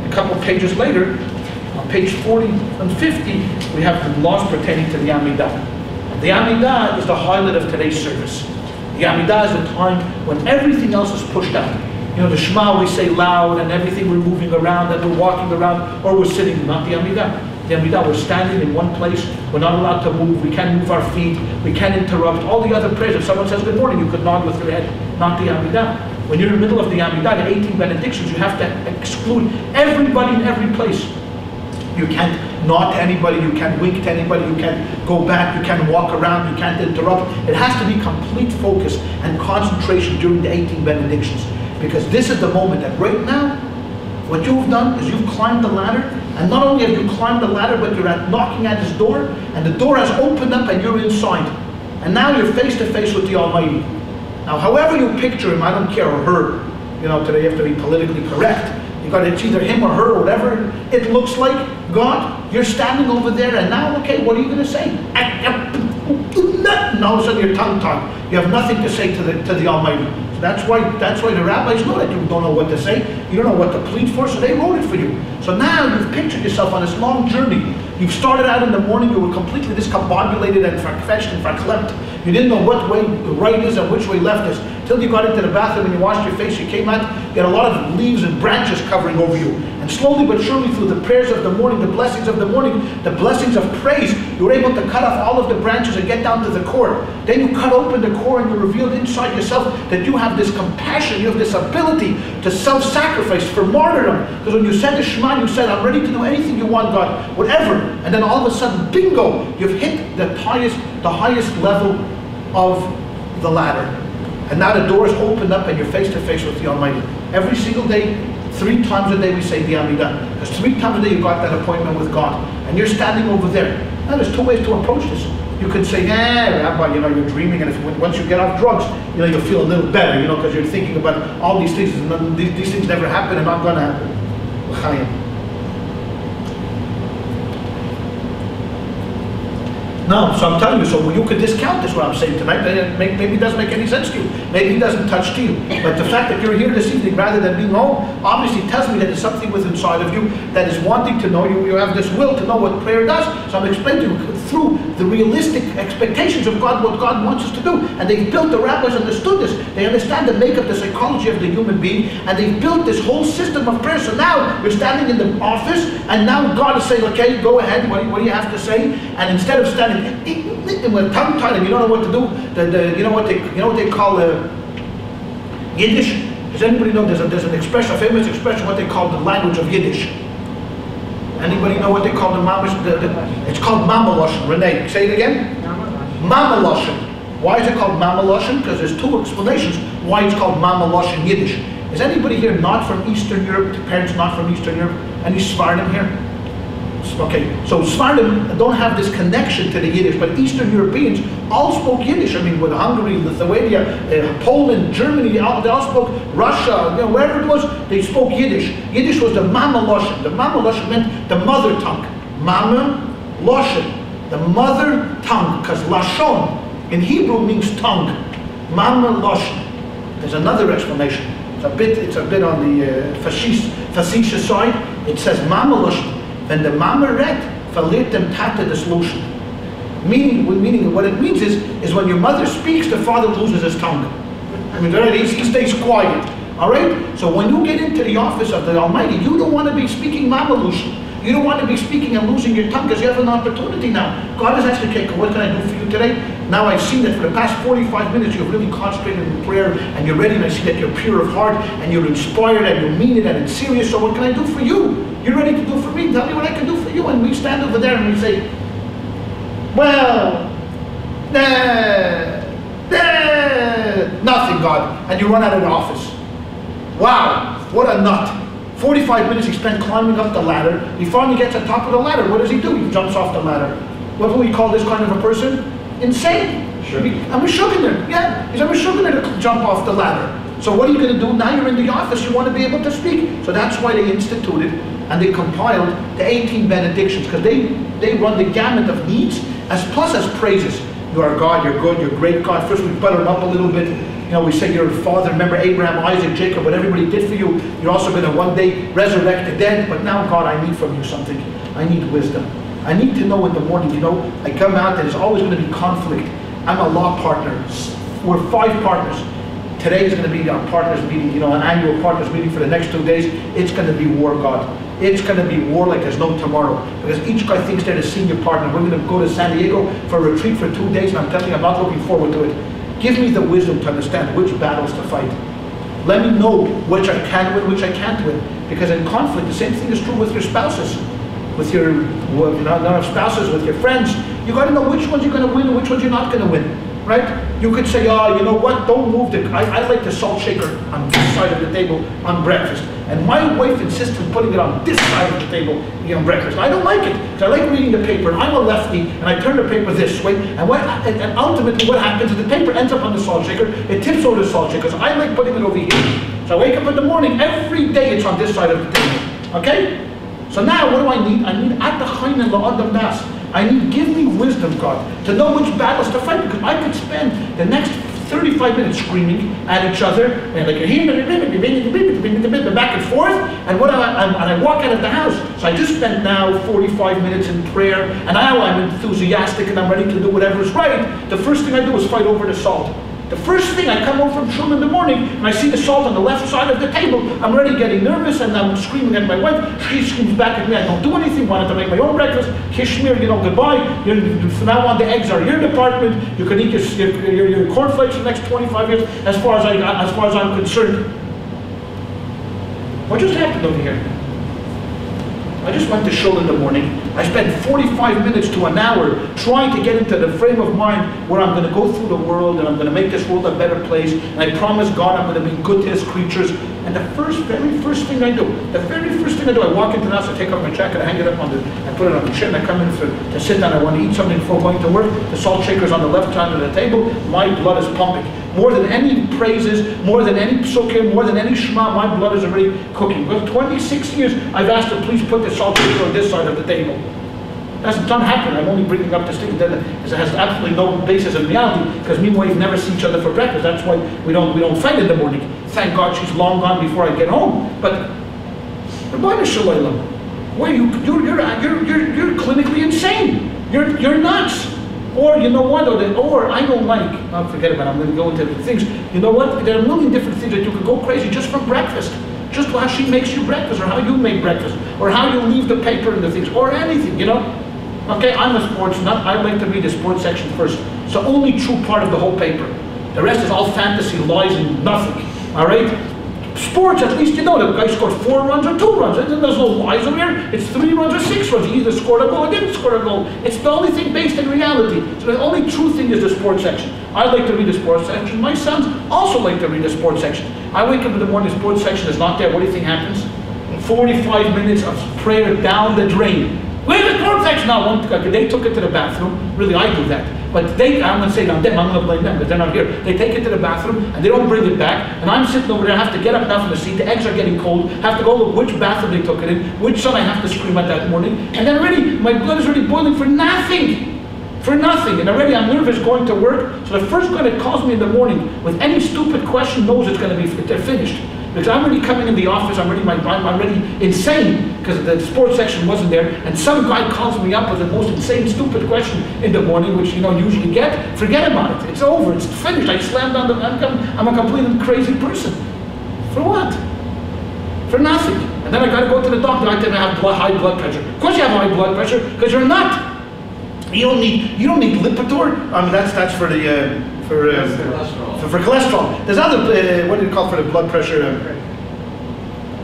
A couple pages later, on page 40 and 50, we have the laws pertaining to the Amidah. The Amidah is the highlight of today's service. The Amidah is a time when everything else is pushed out. The Shema we say loud and everything we're moving around and we're walking around or we're sitting, not the Amidah. The Amidah, we're standing in one place, we're not allowed to move, we can't move our feet, we can't interrupt. All the other prayers, if someone says good morning, you could nod with your head, not the Amidah. When you're in the middle of the Amidah, the 18 benedictions, you have to exclude everybody in every place. You can't nod to anybody, you can't wink to anybody, you can't go back, you can't walk around, you can't interrupt. It has to be complete focus and concentration during the 18 benedictions. Because this is the moment that right now, what you've done is you've climbed the ladder, and not only have you climbed the ladder, but you're knocking at his door, and the door has opened up and you're inside. And now you're face to face with the Almighty. Now, however you picture him, I don't care, or her, today you have to be politically correct. It's either him or her or whatever it looks like. God, you're standing over there, and now, okay, what are you going to say? and all of a sudden you're tongue-tied. You have nothing to say to the Almighty. So that's why the rabbis know that you don't know what to say. You don't know what to plead for, so they wrote it for you. So now you've pictured yourself on this long journey. You've started out in the morning, you were completely discombobulated and farfetched and verklempt. You didn't know what way right is and which way left is. Till you got into the bathroom and you washed your face, you came out, you had a lot of leaves and branches covering over you. And slowly but surely through the prayers of the morning, the blessings of the morning, the blessings of praise, you were able to cut off all of the branches and get down to the core. Then you cut open the core and you revealed inside yourself that you have this compassion, you have this ability to self-sacrifice for martyrdom. Because when you said the Shema, you said, I'm ready to do anything you want, God, whatever. And then all of a sudden, bingo, you've hit the highest level of the ladder. And now the door is opened up and you're face to face with the Almighty. Every single day, 3 times a day we say the Amidah. Because 3 times a day you got that appointment with God. And you're standing over there. Now there's 2 ways to approach this. You could say, Rabbi, you're dreaming, and once you get off drugs, you'll feel a little better, because you're thinking about all these things, and these things never happen and not going to happen. No, so I'm telling you, so you could discount this, what I'm saying tonight. Maybe it doesn't make any sense to you. Maybe it doesn't touch to you. But the fact that you're here this evening rather than being home, obviously tells me that there's something within inside of you that is wanting to know. You have this will to know what prayer does. So I'm explaining to you through the realistic expectations of God, what God wants us to do. And they've built, the rabbis understood this. They understand the makeup, the psychology of the human being, and they've built this whole system of prayer. So now you're standing in the office, and now God is saying, okay, go ahead, what do you have to say? And instead of standing with tongue-tied and you don't know what to do, you know what they call Yiddish? Does anybody know there's an expression, a famous expression, what they call the language of Yiddish? Anybody know what they call it's called Mama Lashon. Renee, say it again? Mama Lashon. Why is it called Mama Lashon? Because there's 2 explanations why it's called Mama Lashon Yiddish. Is anybody here not from Eastern Europe? Parents not from Eastern Europe? Any Sephardim here? Okay, so Sephardim don't have this connection to the Yiddish, but Eastern Europeans all spoke Yiddish. I mean, with Hungary, Lithuania, Poland, Germany, they all spoke Russia, wherever it was, they spoke Yiddish. Yiddish was the Mama Lashon. The Mama Lashon meant the mother tongue. Mama Lashon, the mother tongue, because Lashon in Hebrew means tongue. Mama Lashon. There's another explanation. It's a bit on the facetious side. It says Mama Lashon. When the mama read, verliert dem Tate the solution. Meaning what it means is when your mother speaks, the father loses his tongue. I mean, he stays quiet. Alright? So when you get into the office of the Almighty, you don't want to be speaking mama lushan. You don't want to be speaking and losing your tongue because you have an opportunity now. God is asking, okay, what can I do for you today? Now I've seen that for the past 45 minutes you've really concentrated in prayer and you're ready, and I see that you're pure of heart and you're inspired and you mean it and it's serious. So what can I do for you? You're ready to do for me. Tell me what I can do for you. And we stand over there and we say, well, nothing, God. And you run out of the office. Wow, what a nut. 45 minutes he spent climbing up the ladder. He finally gets on top of the ladder. What does he do? He jumps off the ladder. What do we call this kind of a person? Insane. Sure. I'm a sugar. Yeah, he's a sugar to jump off the ladder. So what are you going to do? Now you're in the office, you want to be able to speak. So that's why they instituted and they compiled the 18 benedictions, because they run the gamut of needs as plus as praises. You are God, you're good, you're great God. First we butter them up a little bit. You know, we say you're a father. Remember Abraham, Isaac, Jacob, what everybody did for you. You're also going to one day resurrect the dead. But now, God, I need from you something. I need wisdom. I need to know in the morning, you know, I come out and there's always going to be conflict. I'm a law partner. We're 5 partners. Today is going to be our partners meeting, you know, an annual partners meeting for the next 2 days. It's going to be war, God. It's going to be war like there's no tomorrow. Because each guy thinks they're the senior partner. We're going to go to San Diego for a retreat for 2 days, and I'm telling you, I'm not looking forward to it. Give me the wisdom to understand which battles to fight. Let me know which I can win, which I can't win. Because in conflict, the same thing is true with your spouses. With your, not spouses, with your friends. You got to know which ones you're going to win and which ones you're not going to win. Right? You could say, oh, you know what, don't move the, I like the salt shaker on this side of the table on breakfast. And my wife insists on putting it on this side of the table on breakfast. I don't like it, because I like reading the paper. I'm a lefty, and I turn the paper this way. And ultimately what happens is the paper ends up on the salt shaker, it tips over the salt shaker. So I like putting it over here. So I wake up in the morning, every day it's on this side of the table. Okay? So now what do I need? I need at the chayin la'adam das. give me wisdom, God, to know which battles to fight, because I could spend the next 35 minutes screaming at each other, and like back and forth, and I walk out of the house. So I just spent now 45 minutes in prayer, and now I'm enthusiastic and I'm ready to do whatever's right. The first thing I do is fight over the salt. The first thing I come home from shul in the morning and I see the salt on the left side of the table, I'm already getting nervous and I'm screaming at my wife. She screams back at me, I don't do anything, wanted to make my own breakfast, kishmir, goodbye. From now on the eggs are your department, you can eat your cornflakes for the next 25 years as far as I'm concerned. What just happened over here? I just went to shul in the morning. I spent 45 minutes to an hour trying to get into the frame of mind where I'm going to go through the world and I'm going to make this world a better place. And I promise God I'm going to be good to His creatures. And the very first thing I do, I walk into the house, I take off my jacket, I hang it up I put it on the chair, and I come in to sit down. I want to eat something before going to work. The salt shaker's on the left side of the table. My blood is pumping. More than any praises, more than any psukim, more than any shema, my blood is already cooking. For 26 years, I've asked her, please put the salt shaker on this side of the table. That's not happening. I'm only bringing up this thing that it has absolutely no basis in reality, because me and my wife never see each other for breakfast. That's why we don't fight in the morning. Thank God she's long gone before I get home. But Rabbi Shalom, you're clinically insane. You're nuts. Or you know what? Or I don't like. I'll forget about it. I'm going to go into the things. You know what? There are a million different things that you could go crazy just from breakfast. Just how she makes you breakfast, or how you make breakfast, or how you leave the paper in the things, or anything. Okay, I'm a sports nut. I like to read the sports section first. It's the only true part of the whole paper. The rest is all fantasy, lies, and nothing. All right? Sports, at least the guy scored 4 runs or 2 runs. There's no lies in here. It's 3 runs or 6 runs. He either scored a goal or didn't score a goal. It's the only thing based in reality. So the only true thing is the sports section. I like to read the sports section. My sons also like to read the sports section. I wake up in the morning, the sports section is not there. What do you think happens? 45 minutes of prayer down the drain. Where's the sports section? Now, they took it to the bathroom. Really, I do that. But I'm going to say now them, I'm going to blame them because they're not here. They take it to the bathroom and they don't bring it back. And I'm sitting over there, I have to get up now from the seat. The eggs are getting cold. I have to go look which bathroom they took it in, which son I have to scream at that morning. And then already, my blood is already boiling for nothing. For nothing. And already I'm nervous going to work. So the first guy that calls me in the morning with any stupid question knows it's going to be, they're finished. Because I'm already coming in the office, I'm already insane because the sports section wasn't there, and some guy calls me up with the most insane, stupid question in the morning, which usually get. Forget about it. It's over. It's finished. I slammed on I'm a completely crazy person. For what? For nothing. And then I got to go to the doctor. I have high blood pressure. Of course you have high blood pressure because you're not. You don't need Lipitor. That's for the. For cholesterol. There's other, what do you call for the blood pressure?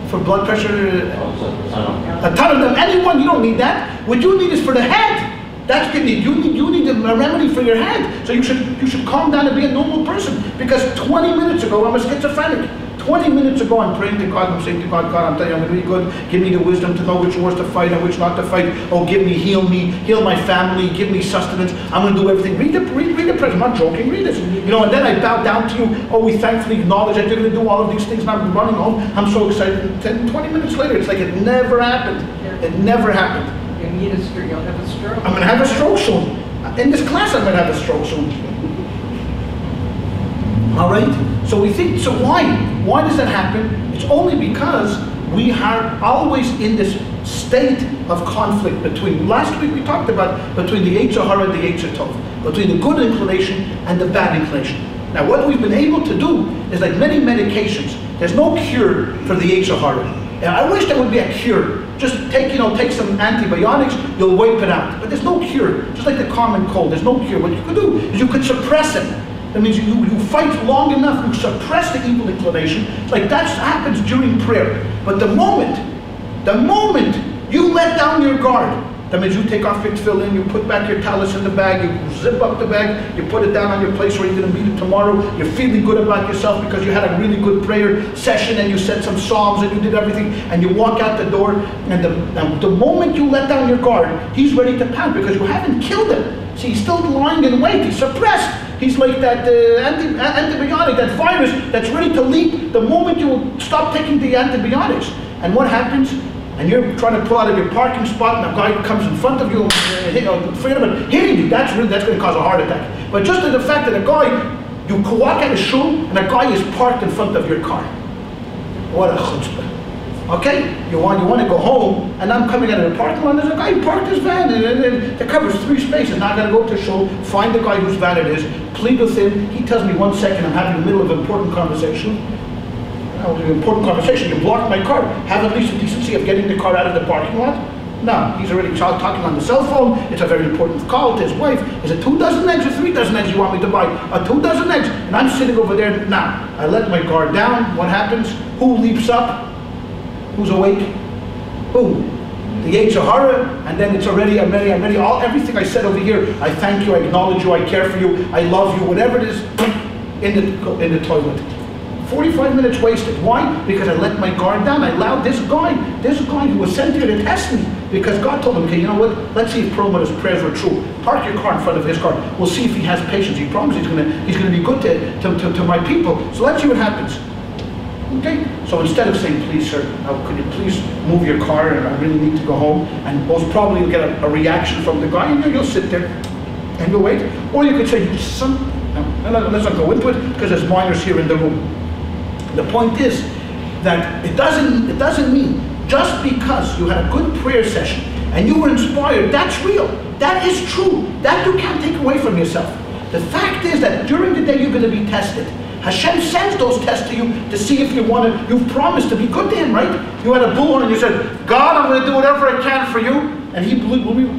For blood pressure, a ton of them. Anyone, you don't need that. What you need is for the head. That's what you need. You need a remedy for your head. So you should calm down and be a normal person. Because 20 minutes ago, I'm a schizophrenic. 20 minutes ago, I'm praying to God, I'm saying to God, I'm telling you, I'm going to be good. Give me the wisdom to know which wars to fight and which not to fight. Oh, heal my family, give me sustenance. I'm going to do everything. Read the prayer. I'm not joking, read this. And then I bow down to you. Oh, we thankfully acknowledge that you're going to do all of these things. And I'm running home. I'm so excited. 10, 20 minutes later, it's like it never happened. It never happened. You'll have a stroke. I'm going to have a stroke soon. In this class, I'm going to have a stroke soon. All right? So we think, so why? Why does that happen? It's only because we are always in this state of conflict between, last week we talked about, between the Yetzer Hara and the Yetzer Tov, between the good inclination and the bad inclination. Now what we've been able to do is like many medications, there's no cure for the Yetzer Hara. I wish there would be a cure. Just take some antibiotics, you'll wipe it out. But there's no cure. Just like the common cold, there's no cure. What you could do is you could suppress it. That means you fight long enough, you suppress the evil inclination. Like that happens during prayer. But the moment you let down your guard, that means you take off your tefillin, you put back your tallis in the bag, you zip up the bag, you put it down on your place where you're going to meet it tomorrow, you're feeling good about yourself because you had a really good prayer session and you said some psalms and you did everything, and you walk out the door, and the moment you let down your guard, he's ready to pound because you haven't killed him. See, he's still lying in wait, he's suppressed. He's like that antibiotic, that virus that's ready to leap the moment you stop taking the antibiotics. And what happens? and you're trying to pull out of your parking spot, and a guy comes in front of you, afraid of it hitting you, that's going to cause a heart attack. But just the fact that a guy, you walk out of shul, and a guy is parked in front of your car. What a chutzpah. Okay, you want to go home, and I'm coming out of the parking lot, and there's a guy who parked his van, and it covers 3 spaces. Now I got to go to shul, find the guy whose van it is, plead with him. He tells me 1 second, I'm having the middle of an important conversation. You blocked my car. Have at least the decency of getting the car out of the parking lot? No, he's already talking on the cell phone. It's a very important call to his wife. Is it 2 dozen eggs or 3 dozen eggs you want me to buy? 2 dozen eggs. And I'm sitting over there. Now, I let my guard down. What happens? Who leaps up? Who's awake? Who? The Yetzer Hara, and then it's already, I'm ready, everything I said over here, I thank you, I acknowledge you, I care for you, I love you, whatever it is, in the toilet. 45 minutes wasted. Why? Because I let my guard down. I allowed this guy who was sent here to test me, because God told him, okay, you know what, let's see if Perelmuter's prayers were true. Park your car in front of his car. We'll see if he has patience. He promised he's going to be good to my people. So let's see what happens. Okay? So instead of saying, please sir, could you please move your car, and I really need to go home, and most probably you'll get a reaction from the guy, and you'll sit there and you'll wait. Or you could say, son, let's not go into it, because there's minors here in the room. The point is that it doesn't mean just because you had a good prayer session and you were inspired, that's real. That is true. That you can't take away from yourself. The fact is that during the day you're going to be tested. Hashem sends those tests to you to see if you've promised to be good to him, right? You had a bullhorn and you said, God, I'm going to do whatever I can for you. And he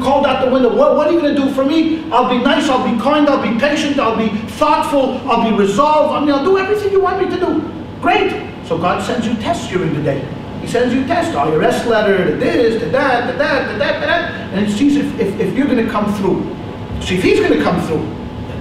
called out the window, what are you going to do for me? I'll be nice, I'll be kind, I'll be patient, I'll be thoughtful, I'll be resolved. I'll do everything you want me to do. Great. So God sends you tests during the day. He sends you tests, IRS letter, the this, the that, the that, the that, the that. And it sees if you're going to come through. See if he's going to come through.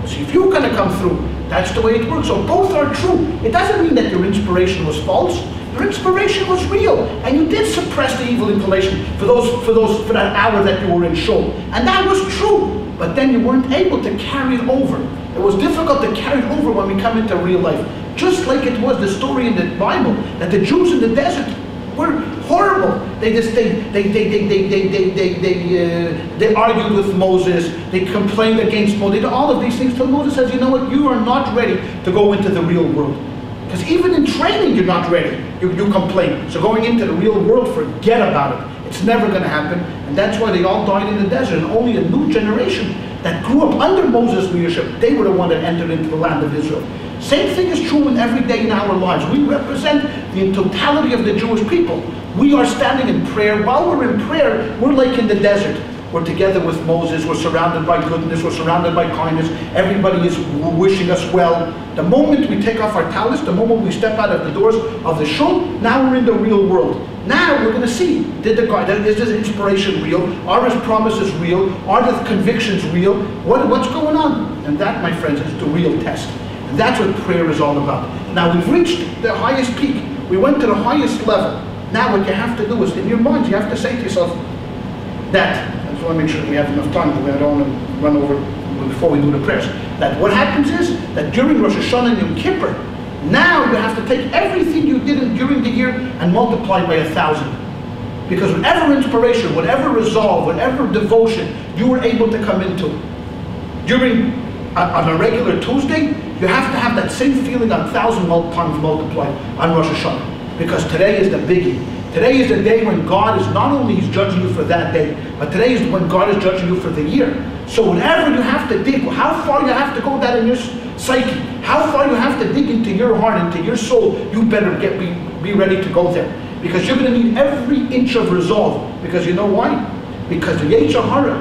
See if you're going to come through. That's the way it works. So both are true. It doesn't mean that your inspiration was false. Your inspiration was real, and you did suppress the evil inclination for that hour that you were in shul, and that was true. But then you weren't able to carry it over. It was difficult to carry it over when we come into real life. Just like it was the story in the Bible that the Jews in the desert were horrible. They argued with Moses. They complained against Moses. They did all of these things till Moses says, you know what, you are not ready to go into the real world. Because even in training, you're not ready. You complain. So going into the real world, forget about it. It's never going to happen. And that's why they all died in the desert. And only a new generation that grew up under Moses' leadership, they were the one that entered into the land of Israel. Same thing is true in every day in our lives. We represent the totality of the Jewish people. We are standing in prayer. While we're in prayer, we're like in the desert. We're together with Moses. We're surrounded by goodness. We're surrounded by kindness. Everybody is wishing us well. The moment we take off our talis, the moment we step out of the doors of the shul, now we're in the real world. Now we're going to see, is this inspiration real? Are his promises real? Are the convictions real? What's going on? And that, my friends, is the real test. And that's what prayer is all about. Now we've reached the highest peak. We went to the highest level. Now what you have to do is, in your mind, you have to say to yourself that, I just want to make sure that we have enough time, because I don't want to run over before we do the prayers, that what happens is that during Rosh Hashanah and Yom Kippur, now you have to take everything you did during the year and multiply by 1,000. Because whatever inspiration, whatever resolve, whatever devotion you were able to come into during on a regular Tuesday, you have to have that same feeling 1,000 times multiplied on Rosh Hashanah. Because today is the biggie. Today is the day when God is not only He's judging you for that day, but today is when God is judging you for the year. So whatever you have to dig, how far you have to go that in your psyche, how far you have to dig into your heart, into your soul, you better be ready to go there. Because you're going to need every inch of resolve. Because you know why? Because the Yetzer Hara,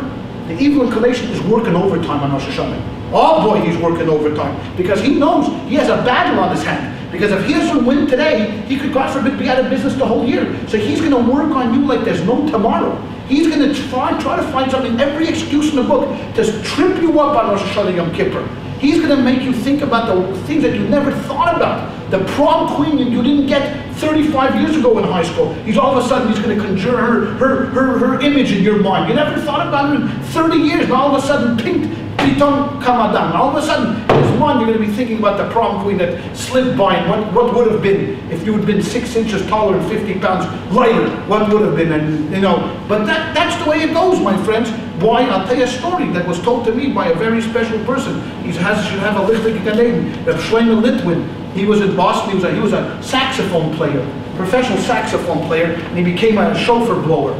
the evil inclination, is working overtime on Rosh Hashanah. Oh boy, he's working overtime. Because he knows he has a battle on his hand. Because if he doesn't win today, he could, God forbid, be out of business the whole year. So he's going to work on you like there's no tomorrow. He's going to try to find something, every excuse in the book, to trip you up on Rosh Hashanah Yom Kippur. He's going to make you think about the things that you never thought about. The prom queen you didn't get 35 years ago in high school. All of a sudden he's going to conjure her image in your mind. You never thought about her in 30 years, and all of a sudden, pink, piton kamadan. All of a sudden, his one, you're going to be thinking about the prom queen that slipped by and what would have been if you had been 6 inches taller and 50 pounds lighter. What would have been, and you know. But that's the way it goes, my friends. Why? I'll tell you a story that was told to me by a very special person. He should have a Litvic name, Rabbi Shlomo Litwin. He was in Boston. He was a saxophone player, professional saxophone player, and he became a chauffeur blower.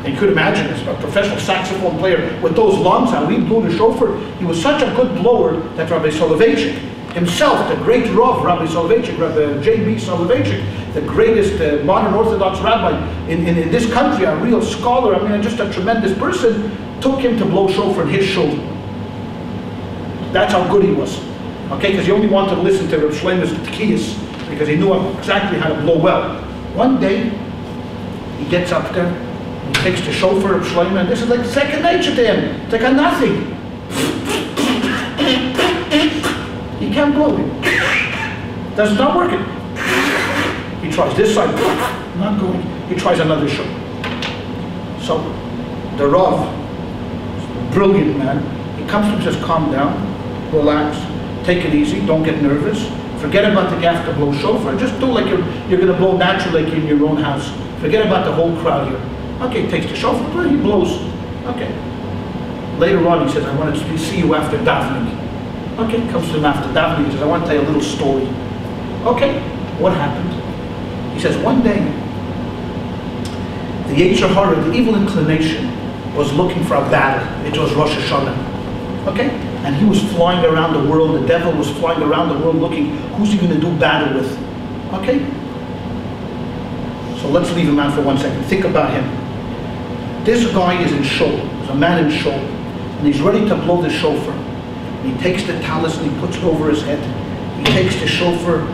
And you could imagine this, a professional saxophone player with those lungs, how he blew the chauffeur. He was such a good blower that Rabbi Soloveitchik himself, the great Rav, Rabbi Soloveitchik, Rabbi J.B. Soloveitchik, the greatest modern Orthodox rabbi in this country, a real scholar, I mean, just a tremendous person, took him to blow shofar in his shul. That's how good he was. Okay, because he only wanted to listen to Rabbi Shlomo's Tkiyas, because he knew exactly how to blow well. One day, he gets up there, he takes the shofar of Shlomo, and this is like second nature to him. It's like a nothing. He can't blow it. That's not working. He tries this side, not going. He tries another shofar. So, the Rav, brilliant man, he comes to him and says, calm down, relax, take it easy, don't get nervous. Forget about the gaff to blow shofar. Just do like you're going to blow naturally like in your own house. Forget about the whole crowd here. Okay, he takes the shofar, he blows. Okay. Later on, he says, I want to see you after davening. Okay, comes to him after davening. He says, I want to tell you a little story. Okay, what happened? He says, one day, the Yetzer Hara, the evil inclination, was looking for a battle. It was Rosh Hashanah. Okay? And he was flying around the world. The devil was flying around the world looking, who's he going to do battle with? Okay? So let's leave him out for 1 second. Think about him. This guy is in shul. There's a man in shul. And he's ready to blow the shofar. And he takes the talis and he puts it over his head. He takes the shofar.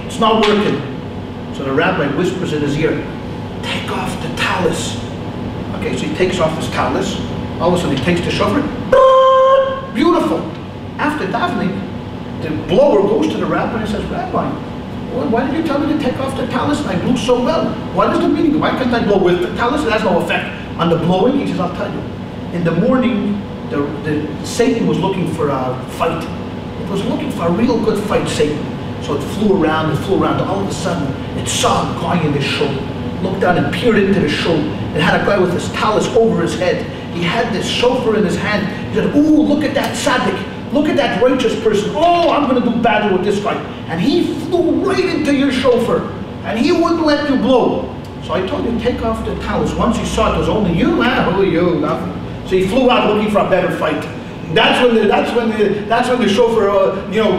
It's not working. So the rabbi whispers in his ear, take off the talis. Okay, so he takes off his talis. All of a sudden he takes the shofar. Beautiful. After davening, the blower goes to the rabbi and says, Rabbi, why did you tell me to take off the talis? I blew so well. What is the meaning? Why can't I blow with the talis? It has no effect on the blowing. He says, I'll tell you. In the morning, the Satan was looking for a fight. It was looking for a real good fight, Satan. So it flew around and flew around. All of a sudden, it saw a guy in the shul. Looked down and peered into the shul. It had a guy with his talis over his head. He had this shofar in his hand. He said, ooh, look at that tzaddik. Look at that righteous person. Oh, I'm going to do battle with this guy. And he flew right into your shofar. And he wouldn't let you blow. So I told him, take off the talis. Once he saw it was only you, who are you? Nothing. So he flew out looking for a better fight. That's when the shofar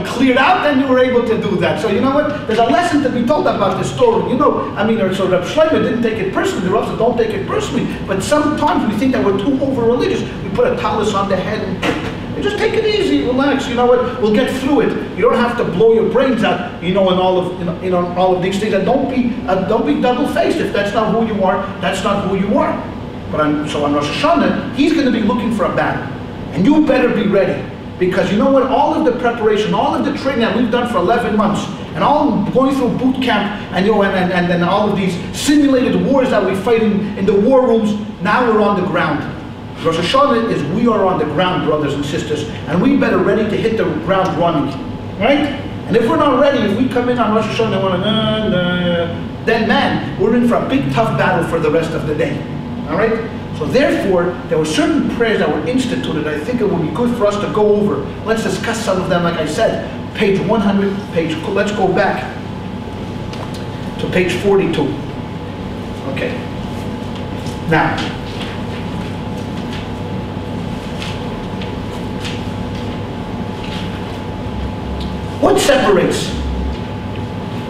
cleared out, and you were able to do that. So you know what? There's a lesson to be told about this story. You know, I mean, so Rabbi Shlomo didn't take it personally. The Rav said, don't take it personally. But sometimes we think that we're too over-religious. We put a talis on the head and just take it easy, relax. You know what? We'll get through it. You don't have to blow your brains out. You know, in all of these things. And don't be double-faced. If that's not who you are, that's not who you are. But so on Rosh Hashanah, he's going to be looking for a battle. And you better be ready. Because you know what? All of the preparation, all of the training that we've done for 11 months, and all going through boot camp, and then all of these simulated wars that we fight in the war rooms, now we're on the ground. Rosh Hashanah is we are on the ground, brothers and sisters, and we better ready to hit the ground running. Right? And if we're not ready, if we come in on Rosh Hashanah and we're then man, we're in for a big tough battle for the rest of the day. Alright? So therefore, there were certain prayers that were instituted. I think it would be good for us to go over. Let's discuss some of them, like I said. Page 100, let's go back to page 42. Okay. Now, what separates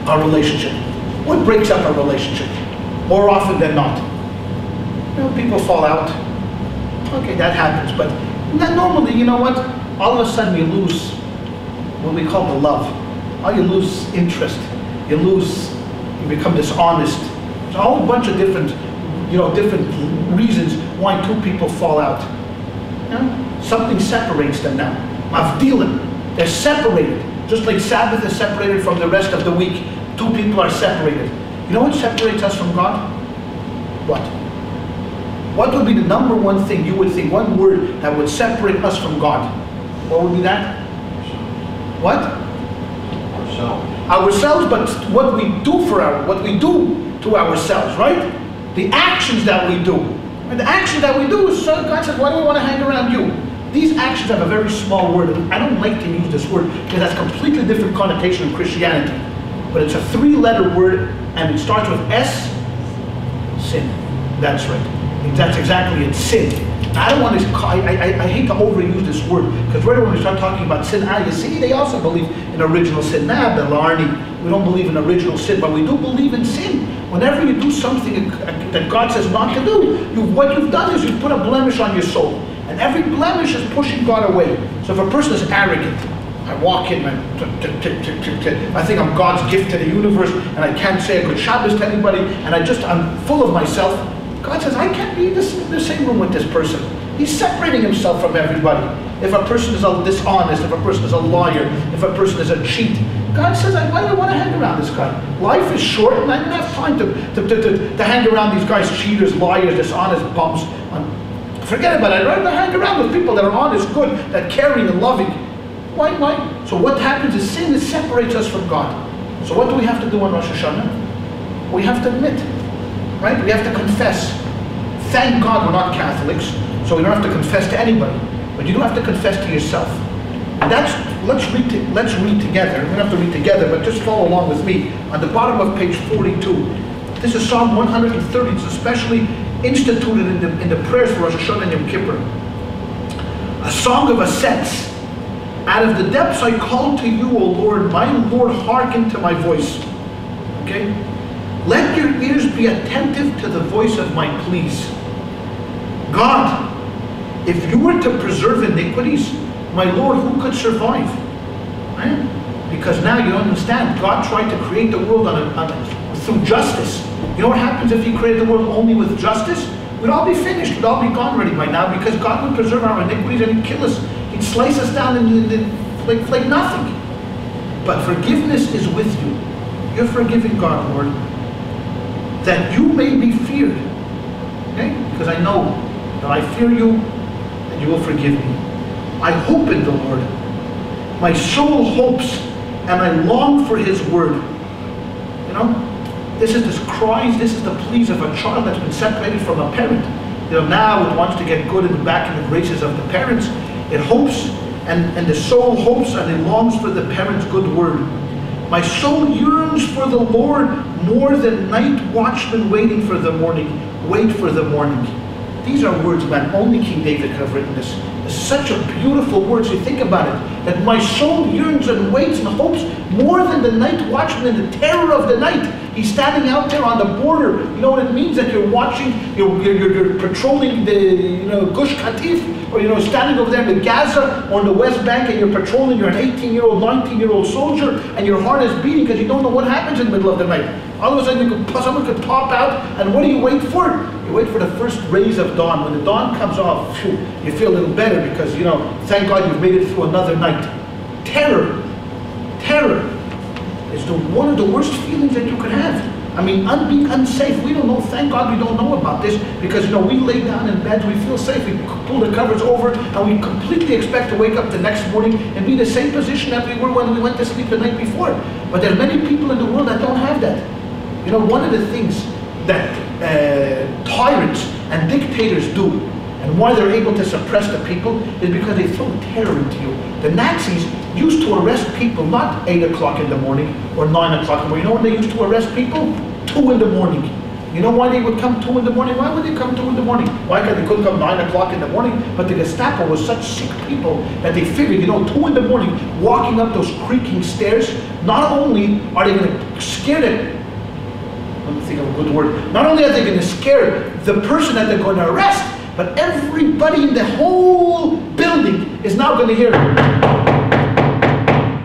our relationship? What breaks up our relationship? More often than not. You know, people fall out. Okay, that happens. But normally, you know what? All of a sudden you lose what we call the love. Or you lose interest. You become dishonest. There's a whole bunch of different reasons why two people fall out. You know? Something separates them now. Mavdilim. They're separated. Just like Sabbath is separated from the rest of the week. Two people are separated. You know what separates us from God? What? What would be the number one thing you would think, one word that would separate us from God? What would be that? What? Ourselves, but what we do to ourselves, right? The actions that we do. And the action that we do is, so God says, why do we want to hang around you? These actions have a very small word. I don't like to use this word because it has a completely different connotation in Christianity. But it's a 3-letter word and it starts with S, sin. That's right. That's exactly it, sin. I don't want to, I hate to overuse this word because right when we start talking about sin, you see, they also believe in original sin. Belarni, we don't believe in original sin, but we do believe in sin. Whenever you do something that God says not to do, what you've done is you've put a blemish on your soul. And every blemish is pushing God away. So if a person is arrogant, I walk in and I think I'm God's gift to the universe and I can't say a good Shabbos to anybody and I'm full of myself. God says, I can't be in the same room with this person. He's separating himself from everybody. If a person is dishonest, if a person is a liar, if a person is a cheat, God says, why do I want to hang around this guy? Life is short and I don't have time to hang around these guys, cheaters, liars, dishonest bums. Forget about it. I'd rather hang around with people that are honest, good, that caring and loving. Why? So what happens is sin separates us from God. So what do we have to do on Rosh Hashanah? We have to admit, right? We have to confess. Thank God we're not Catholics, so we don't have to confess to anybody. But you don't have to confess to yourself. And let's read together. We don't have to read together, but just follow along with me. On the bottom of page 42, this is Psalm 130. It's especially instituted in the prayers for Rosh Hashanah and Yom Kippur. A song of ascents. Out of the depths I call to you, O Lord. My Lord, hearken to my voice. Okay? Let your ears be attentive to the voice of my pleas. God, if you were to preserve iniquities, my Lord, who could survive? Right? Because now you understand, God tried to create the world through justice. You know what happens if he created the world only with justice? We'd all be finished, we'd all be gone already by now because God would preserve our iniquities and he'd kill us. He'd slice us down like nothing. But forgiveness is with you. You're forgiving God, Lord, that you may be feared. Okay? Because I know that I fear you and you will forgive me. I hope in the Lord. My soul hopes and I long for his word. You know? This is the cries, this is the pleas of a child that's been separated from a parent. You know, now it wants to get good and back in the graces of the parents. It hopes, and the soul hopes and it longs for the parent's good word. My soul yearns for the Lord more than night watchmen waiting for the morning. Wait for the morning. These are words, man, only King David could have written this. It's such a beautiful word, so you think about it. That my soul yearns and waits and hopes more than the night watchman in the terror of the night. He's standing out there on the border. You know what it means? That you're watching, you're patrolling the Gush Katif, or standing over there in the Gaza or in the West Bank, and you're patrolling. You're an 18-year-old, 19-year-old soldier, and your heart is beating because you don't know what happens in the middle of the night. All of a sudden, someone could pop out, and what do you wait for? You wait for the first rays of dawn. When the dawn comes off, phew, you feel a little better because thank God you've made it through another night. Terror is one of the worst feelings that you could have. I mean, being unsafe. We don't know. Thank God we don't know about this because we lay down in bed, we feel safe. We pull the covers over, and we completely expect to wake up the next morning and be in the same position that we were when we went to sleep the night before. But there's many people in the world that don't have that. One of the things that tyrants and dictators do, and why they're able to suppress the people, is because they throw terror into you. The Nazis used to arrest people not 8 o'clock in the morning or 9 o'clock in the morning. You know when they used to arrest people? 2 in the morning. You know why they would come 2 in the morning? Why would they come 2 in the morning? Why? Because they couldn't come 9 o'clock in the morning. But the Gestapo was such sick people that they figured, 2 in the morning, walking up those creaking stairs, not only are they going to scare them, let me think of a good word. Not only are they going to scare the person that they're going to arrest, but everybody in the whole building is now going to hear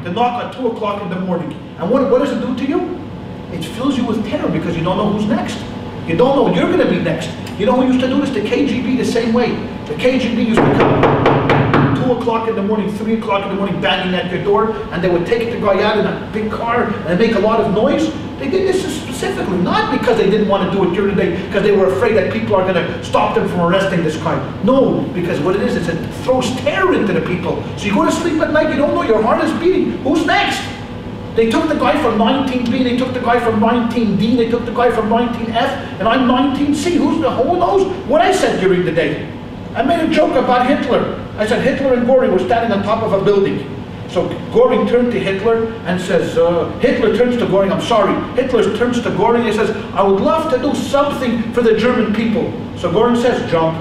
the knock at 2 o'clock in the morning. And what does it do to you? It fills you with terror because you don't know who's next. You don't know you're going to be next. You know who used to do this? The KGB the same way. The KGB used to come 2 2 o'clock in the morning, 3 o'clock in the morning, banging at your door, and they would take the guy out in a big car and make a lot of noise. They did this specifically, not because they didn't want to do it during the day, because they were afraid that people are going to stop them from arresting this guy. No, because what it is it throws terror into the people. So you go to sleep at night, you don't know, your heart is beating. Who's next? They took the guy from 19B, they took the guy from 19D, they took the guy from 19F, and I'm 19C. Who knows what I said during the day? I made a joke about Hitler. I said Hitler and Göring were standing on top of a building. So Göring turned to Hitler and says, Hitler turns to Göring, I'm sorry. Hitler turns to Göring and says, I would love to do something for the German people. So Göring says, jump.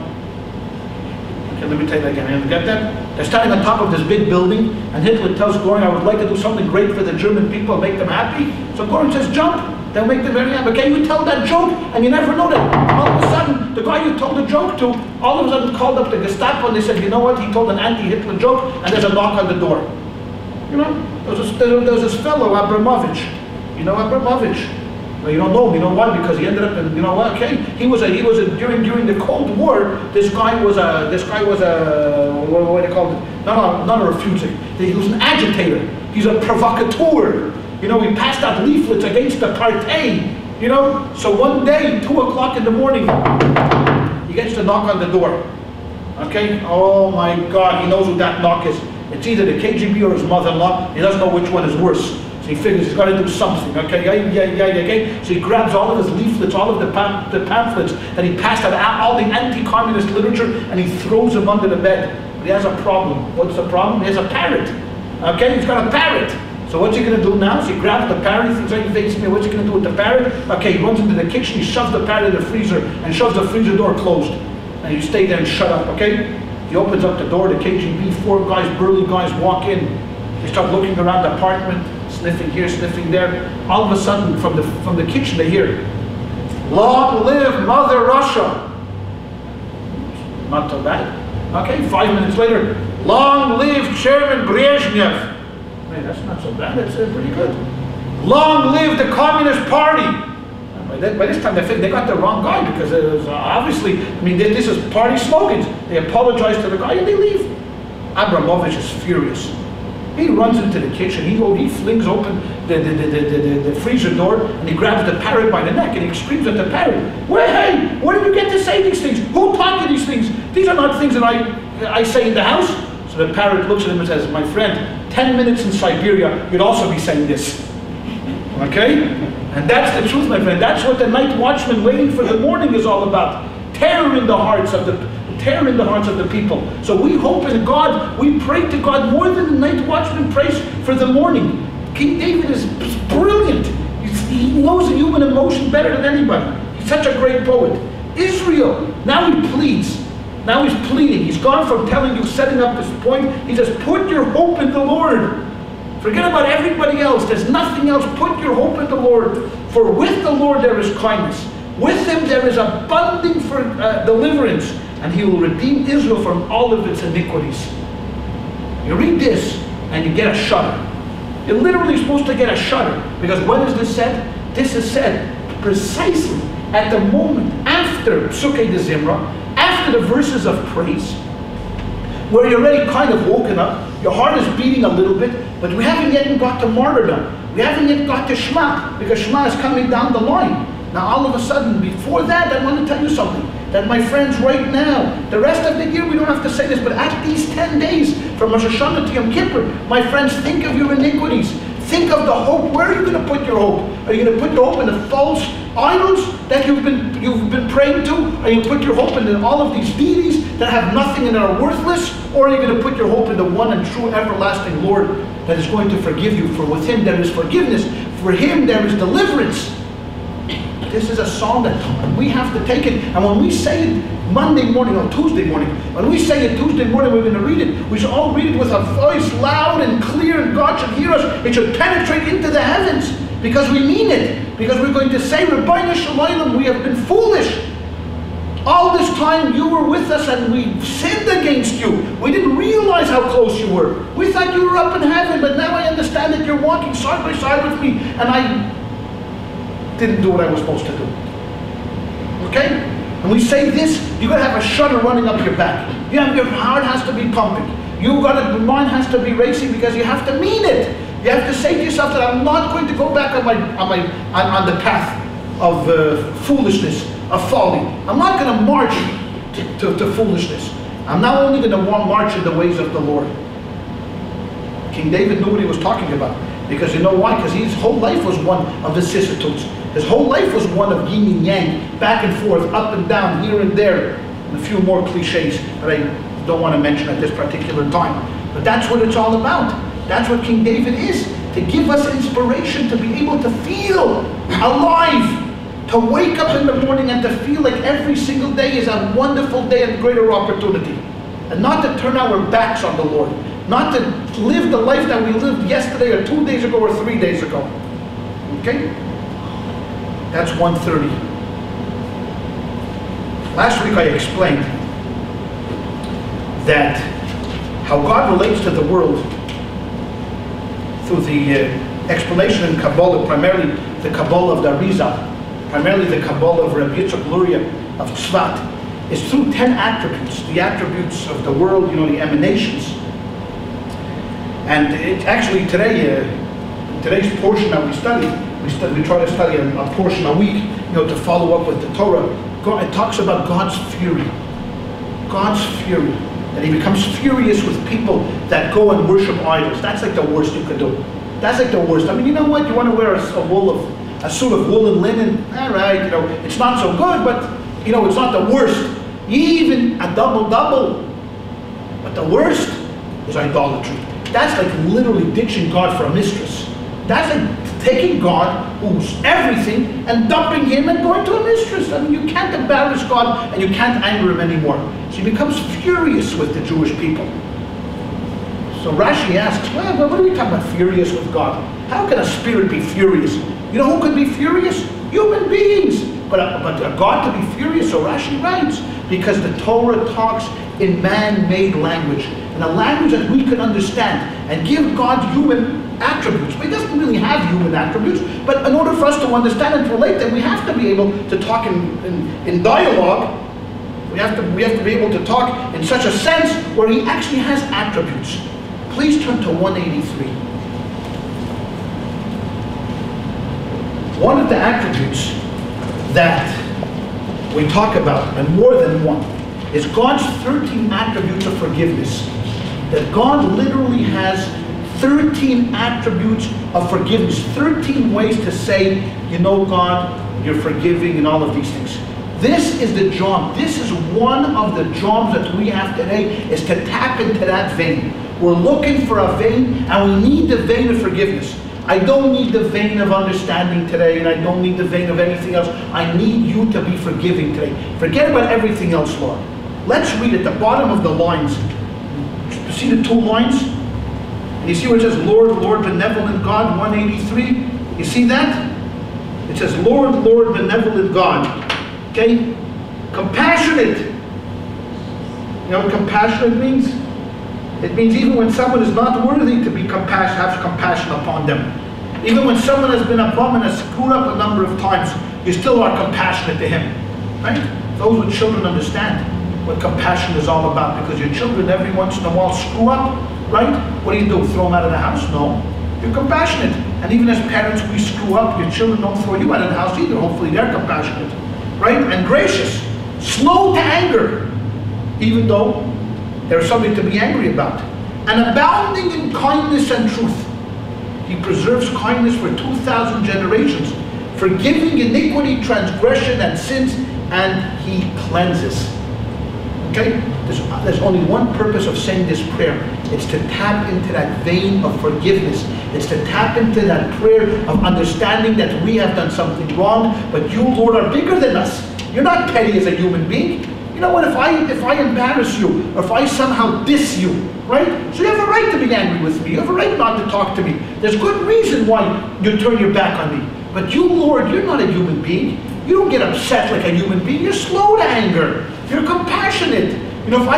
Okay, let me tell you that again. You get that? They're standing on top of this big building, and Hitler tells Göring, I would like to do something great for the German people, make them happy. So Göring says, jump. They'll make them very happy. Okay, you tell that joke, and you never know that. All of a sudden, the guy you told the joke to, all of a sudden called up the Gestapo, and they said, you know what, he told an anti-Hitler joke, and there's a knock on the door. You know, there was this fellow, Abramovich. You know Abramovich? Well, you don't know him. You know why? Because he ended up in, you know what? Okay, during the Cold War. This guy was a what do they call it? Not a refugee. He was an agitator. He's a provocateur. You know, he passed out leaflets against the party. You know, so one day, 2 o'clock in the morning, he gets the knock on the door. Okay? Oh my God, he knows who that knock is. It's either the KGB or his mother-in-law. He doesn't know which one is worse. So he figures he's got to do something. Okay, okay. So he grabs all of his leaflets, all of the pamphlets that he passed out, all the anti-communist literature, and he throws them under the bed. But he has a problem. What's the problem? He has a parrot. Okay, he's got a parrot. So what's he going to do now? So he grabs the parrot, he thinks, right, face me, what's he going to do with the parrot? Okay, he runs into the kitchen, he shoves the parrot in the freezer, and shoves the freezer door closed. And you stay there and shut up, okay? He opens up the door, the KGB, 4 guys, burly guys walk in. They start looking around the apartment, sniffing here, sniffing there. All of a sudden, from the kitchen, they hear, "Long live Mother Russia!" Not so bad. Okay, 5 minutes later, "Long live Chairman Brezhnev!" Man, that's not so bad, that's pretty good. "Long live the Communist Party!" By this time they got the wrong guy, because it was obviously, I mean, this is party slogans. They apologize to the guy and they leave. Abramovich is furious. He runs into the kitchen, he flings open the freezer door, and he grabs the parrot by the neck and he screams at the parrot, "Well, hey, where did you get to say these things? Who taught you these things? These are not things that I say in the house." So the parrot looks at him and says, "My friend, 10 minutes in Siberia, you'd also be saying this." Okay? And that's the truth, my friend. That's what the night watchman waiting for the morning is all about. Terror in the hearts of the people. So we hope in God, we pray to God more than the night watchman prays for the morning. King David is brilliant. He knows the human emotion better than anybody. He's such a great poet. Israel, now he pleads. Now he's pleading. He's gone from telling you, setting up this point. He says, put your hope in the Lord. Forget about everybody else. There's nothing else. Put your hope in the Lord. For with the Lord there is kindness. With him there is abundant for deliverance. And he will redeem Israel from all of its iniquities. You read this and you get a shudder. You're literally supposed to get a shudder. Because when is this said? This is said precisely at the moment after Psukkei de Zimra, after the verses of praise, where you're already kind of woken up, your heart is beating a little bit, but we haven't yet got to martyrdom. We haven't yet got to Shema, because Shema is coming down the line. Now all of a sudden, before that, I want to tell you something. That my friends, right now, the rest of the year, we don't have to say this, but at these 10 days, from Rosh Hashanah to Yom Kippur, my friends, think of your iniquities. Think of the hope. Where are you going to put your hope? Are you going to put your hope in the false idols that you've been praying to? Are you going to put your hope in all of these deities that have nothing and are worthless? Or are you going to put your hope in the one and true everlasting Lord that is going to forgive you? For with him there is forgiveness. For him there is deliverance. This is a song that we have to take it. And when we say it Monday morning or Tuesday morning, when we say it Tuesday morning, we're going to read it. We should all read it with a voice loud and clear, and God should hear us. It should penetrate into the heavens, because we mean it. Because we're going to say, Rabbi Shalom, we have been foolish. All this time you were with us and we sinned against you. We didn't realize how close you were. We thought you were up in heaven, but now I understand that you're walking side by side with me, and I didn't do what I was supposed to do. Okay? And we say this, you're going to have a shudder running up your back. Your heart has to be pumping. The mind has to be racing because you have to mean it. You have to say to yourself that I'm not going to go back on the path of foolishness, of folly. I'm not going to march to foolishness. I'm not only going to march in the ways of the Lord. King David knew what he was talking about. Because you know why? Because his whole life was one of vicissitudes. His whole life was one of yin and yang, back and forth, up and down, here and there. And a few more cliches that I don't want to mention at this particular time. But that's what it's all about. That's what King David is. To give us inspiration, to be able to feel alive. To wake up in the morning and to feel like every single day is a wonderful day and greater opportunity. And not to turn our backs on the Lord. Not to live the life that we lived yesterday or 2 days ago or 3 days ago. Okay? That's 130. Last week I explained that how God relates to the world through the explanation in Kabbalah, primarily the Kabbalah of the Arizal, primarily the Kabbalah of Rabbi of Tzvat, is through 10 attributes. The attributes of the world, the emanations. And it actually today's portion that we study, we try to study a portion a week, to follow up with the Torah. It talks about God's fury. God's fury. And he becomes furious with people that go and worship idols. That's like the worst you could do. That's like the worst. I mean, you know what? You want to wear a suit of wool and linen? All right, it's not so good, but it's not the worst. Even a double. But the worst is idolatry. That's like literally ditching God for a mistress. That's like taking God, who's everything, and dumping him and going to a mistress. I mean, you can't embarrass God and you can't anger him anymore. So he becomes furious with the Jewish people. So Rashi asks, well, what are we talking about, furious with God? How can a spirit be furious? You know who could be furious? Human beings. But a God to be furious, so Rashi writes, because the Torah talks in man-made language, in a language that we can understand, and give God human attributes. But he doesn't really have human attributes, but in order for us to understand and to relate them, we have to be able to talk in dialogue. We have to be able to talk in such a sense where he actually has attributes. Please turn to 183. One of the attributes that we talk about, and more than one, is God's 13 attributes of forgiveness. That God literally has 13 attributes of forgiveness. 13 ways to say, God, you're forgiving and all of these things. This is the job. This is one of the jobs that we have today, is to tap into that vein. We're looking for a vein, and we need the vein of forgiveness. I don't need the vein of understanding today, and I don't need the vein of anything else. I need you to be forgiving today. Forget about everything else, Lord. Let's read at the bottom of the lines. See the 2 lines? And you see where it says, Lord, Lord, benevolent God, 183? You see that? It says, Lord, Lord, benevolent God. Okay? Compassionate. You know what compassionate means? It means even when someone is not worthy to be have compassion upon them. Even when someone has been a bum and has screwed up a number of times, you still are compassionate to him. Right? Those with children understand what compassion is all about, because your children every once in a while screw up, right? What do? Throw them out of the house? No. You're compassionate. And even as parents, we screw up. Your children don't throw you out of the house either. Hopefully they're compassionate. Right? And gracious. Slow to anger, even though there's something to be angry about. And abounding in kindness and truth. He preserves kindness for 2,000 generations, forgiving iniquity, transgression, and sins, and he cleanses. Okay? There's only one purpose of saying this prayer. It's to tap into that vein of forgiveness. It's to tap into that prayer of understanding that we have done something wrong, but you, Lord, are bigger than us. You're not petty as a human being. You know what, if I embarrass you, or if I somehow diss you, right? So you have a right to be angry with me. You have a right not to talk to me. There's good reason why you turn your back on me. But you, Lord, you're not a human being. You don't get upset like a human being. You're slow to anger. You're compassionate. You know, if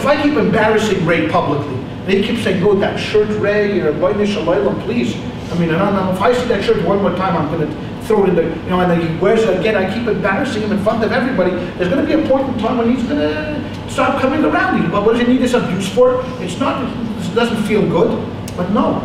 I keep embarrassing Ray publicly, and he keeps saying, "Go, that shirt, Ray, you're a Shalayla, please." I mean, if I see that shirt one more time, I'm going to throw it in the, and then he wears it again. I keep embarrassing him in front of everybody. There's going to be a point in time when he's going to stop coming around you. But what does he need this abuse for? It's not, it doesn't feel good. But no,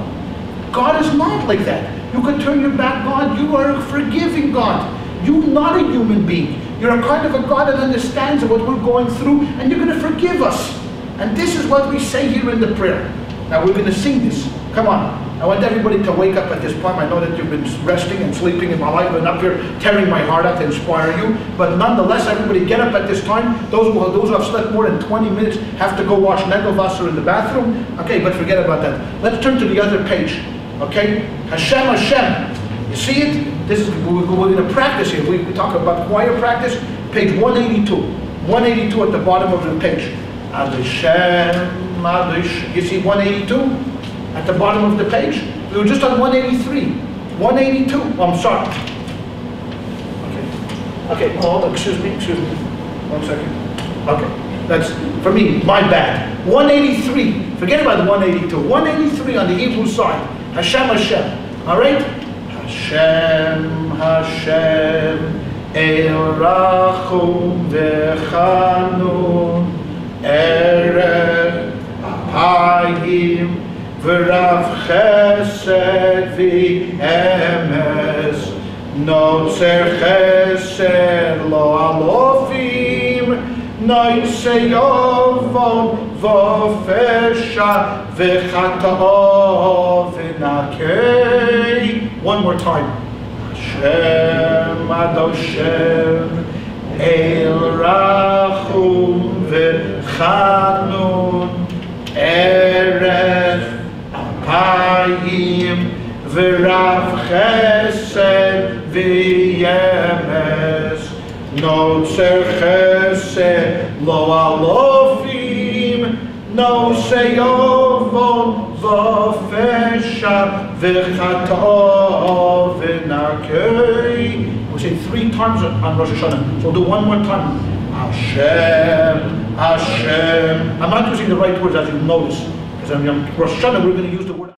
God is not like that. You could turn your back, God. You are a forgiving God. You're not a human being. You're a kind of a God that understands what we're going through, and you're going to forgive us. And this is what we say here in the prayer. Now we're going to sing this. Come on. I want everybody to wake up at this point. I know that you've been resting and sleeping in my life, and up here tearing my heart out to inspire you. But nonetheless, everybody get up at this time. Those who have slept more than 20 minutes have to go wash Negelwasser in the bathroom. Okay, but forget about that. Let's turn to the other page. Okay? Hashem, Hashem. You see it? This is, we're going to practice here. We talk about choir practice. Page 182. 182 at the bottom of the page. Hashem, Hashem. You see 182 at the bottom of the page? We were just on 183. 182. Oh, I'm sorry. Okay. Oh, excuse me. 1 second. Okay. That's, for me, my bad. 183. Forget about 182. 183 on the Hebrew side. Hashem, Hashem. All right? Hashem, Hashem, El Rachum V'Chanun, Erech Apayim, V'Rav Chesed V'Emes, Notzer Chesed Lo Alofim, Noisei Yovon V'Fesha V'Chata'o V'Nakei. One more time. Hashem Adoshem El Rachum V'Chanun Erech Apayim V'Rav Chesed V'Yemes Notzer Chesed Lo Alofim Nosei Yovon V'Fesha V'Chata'o V'Nakei. We say 3 times on Rosh Hashanah. So we'll do one more time. Hashem, Hashem. I'm not using the right words, as you'll notice. Because on Rosh Hashanah we're going to use the word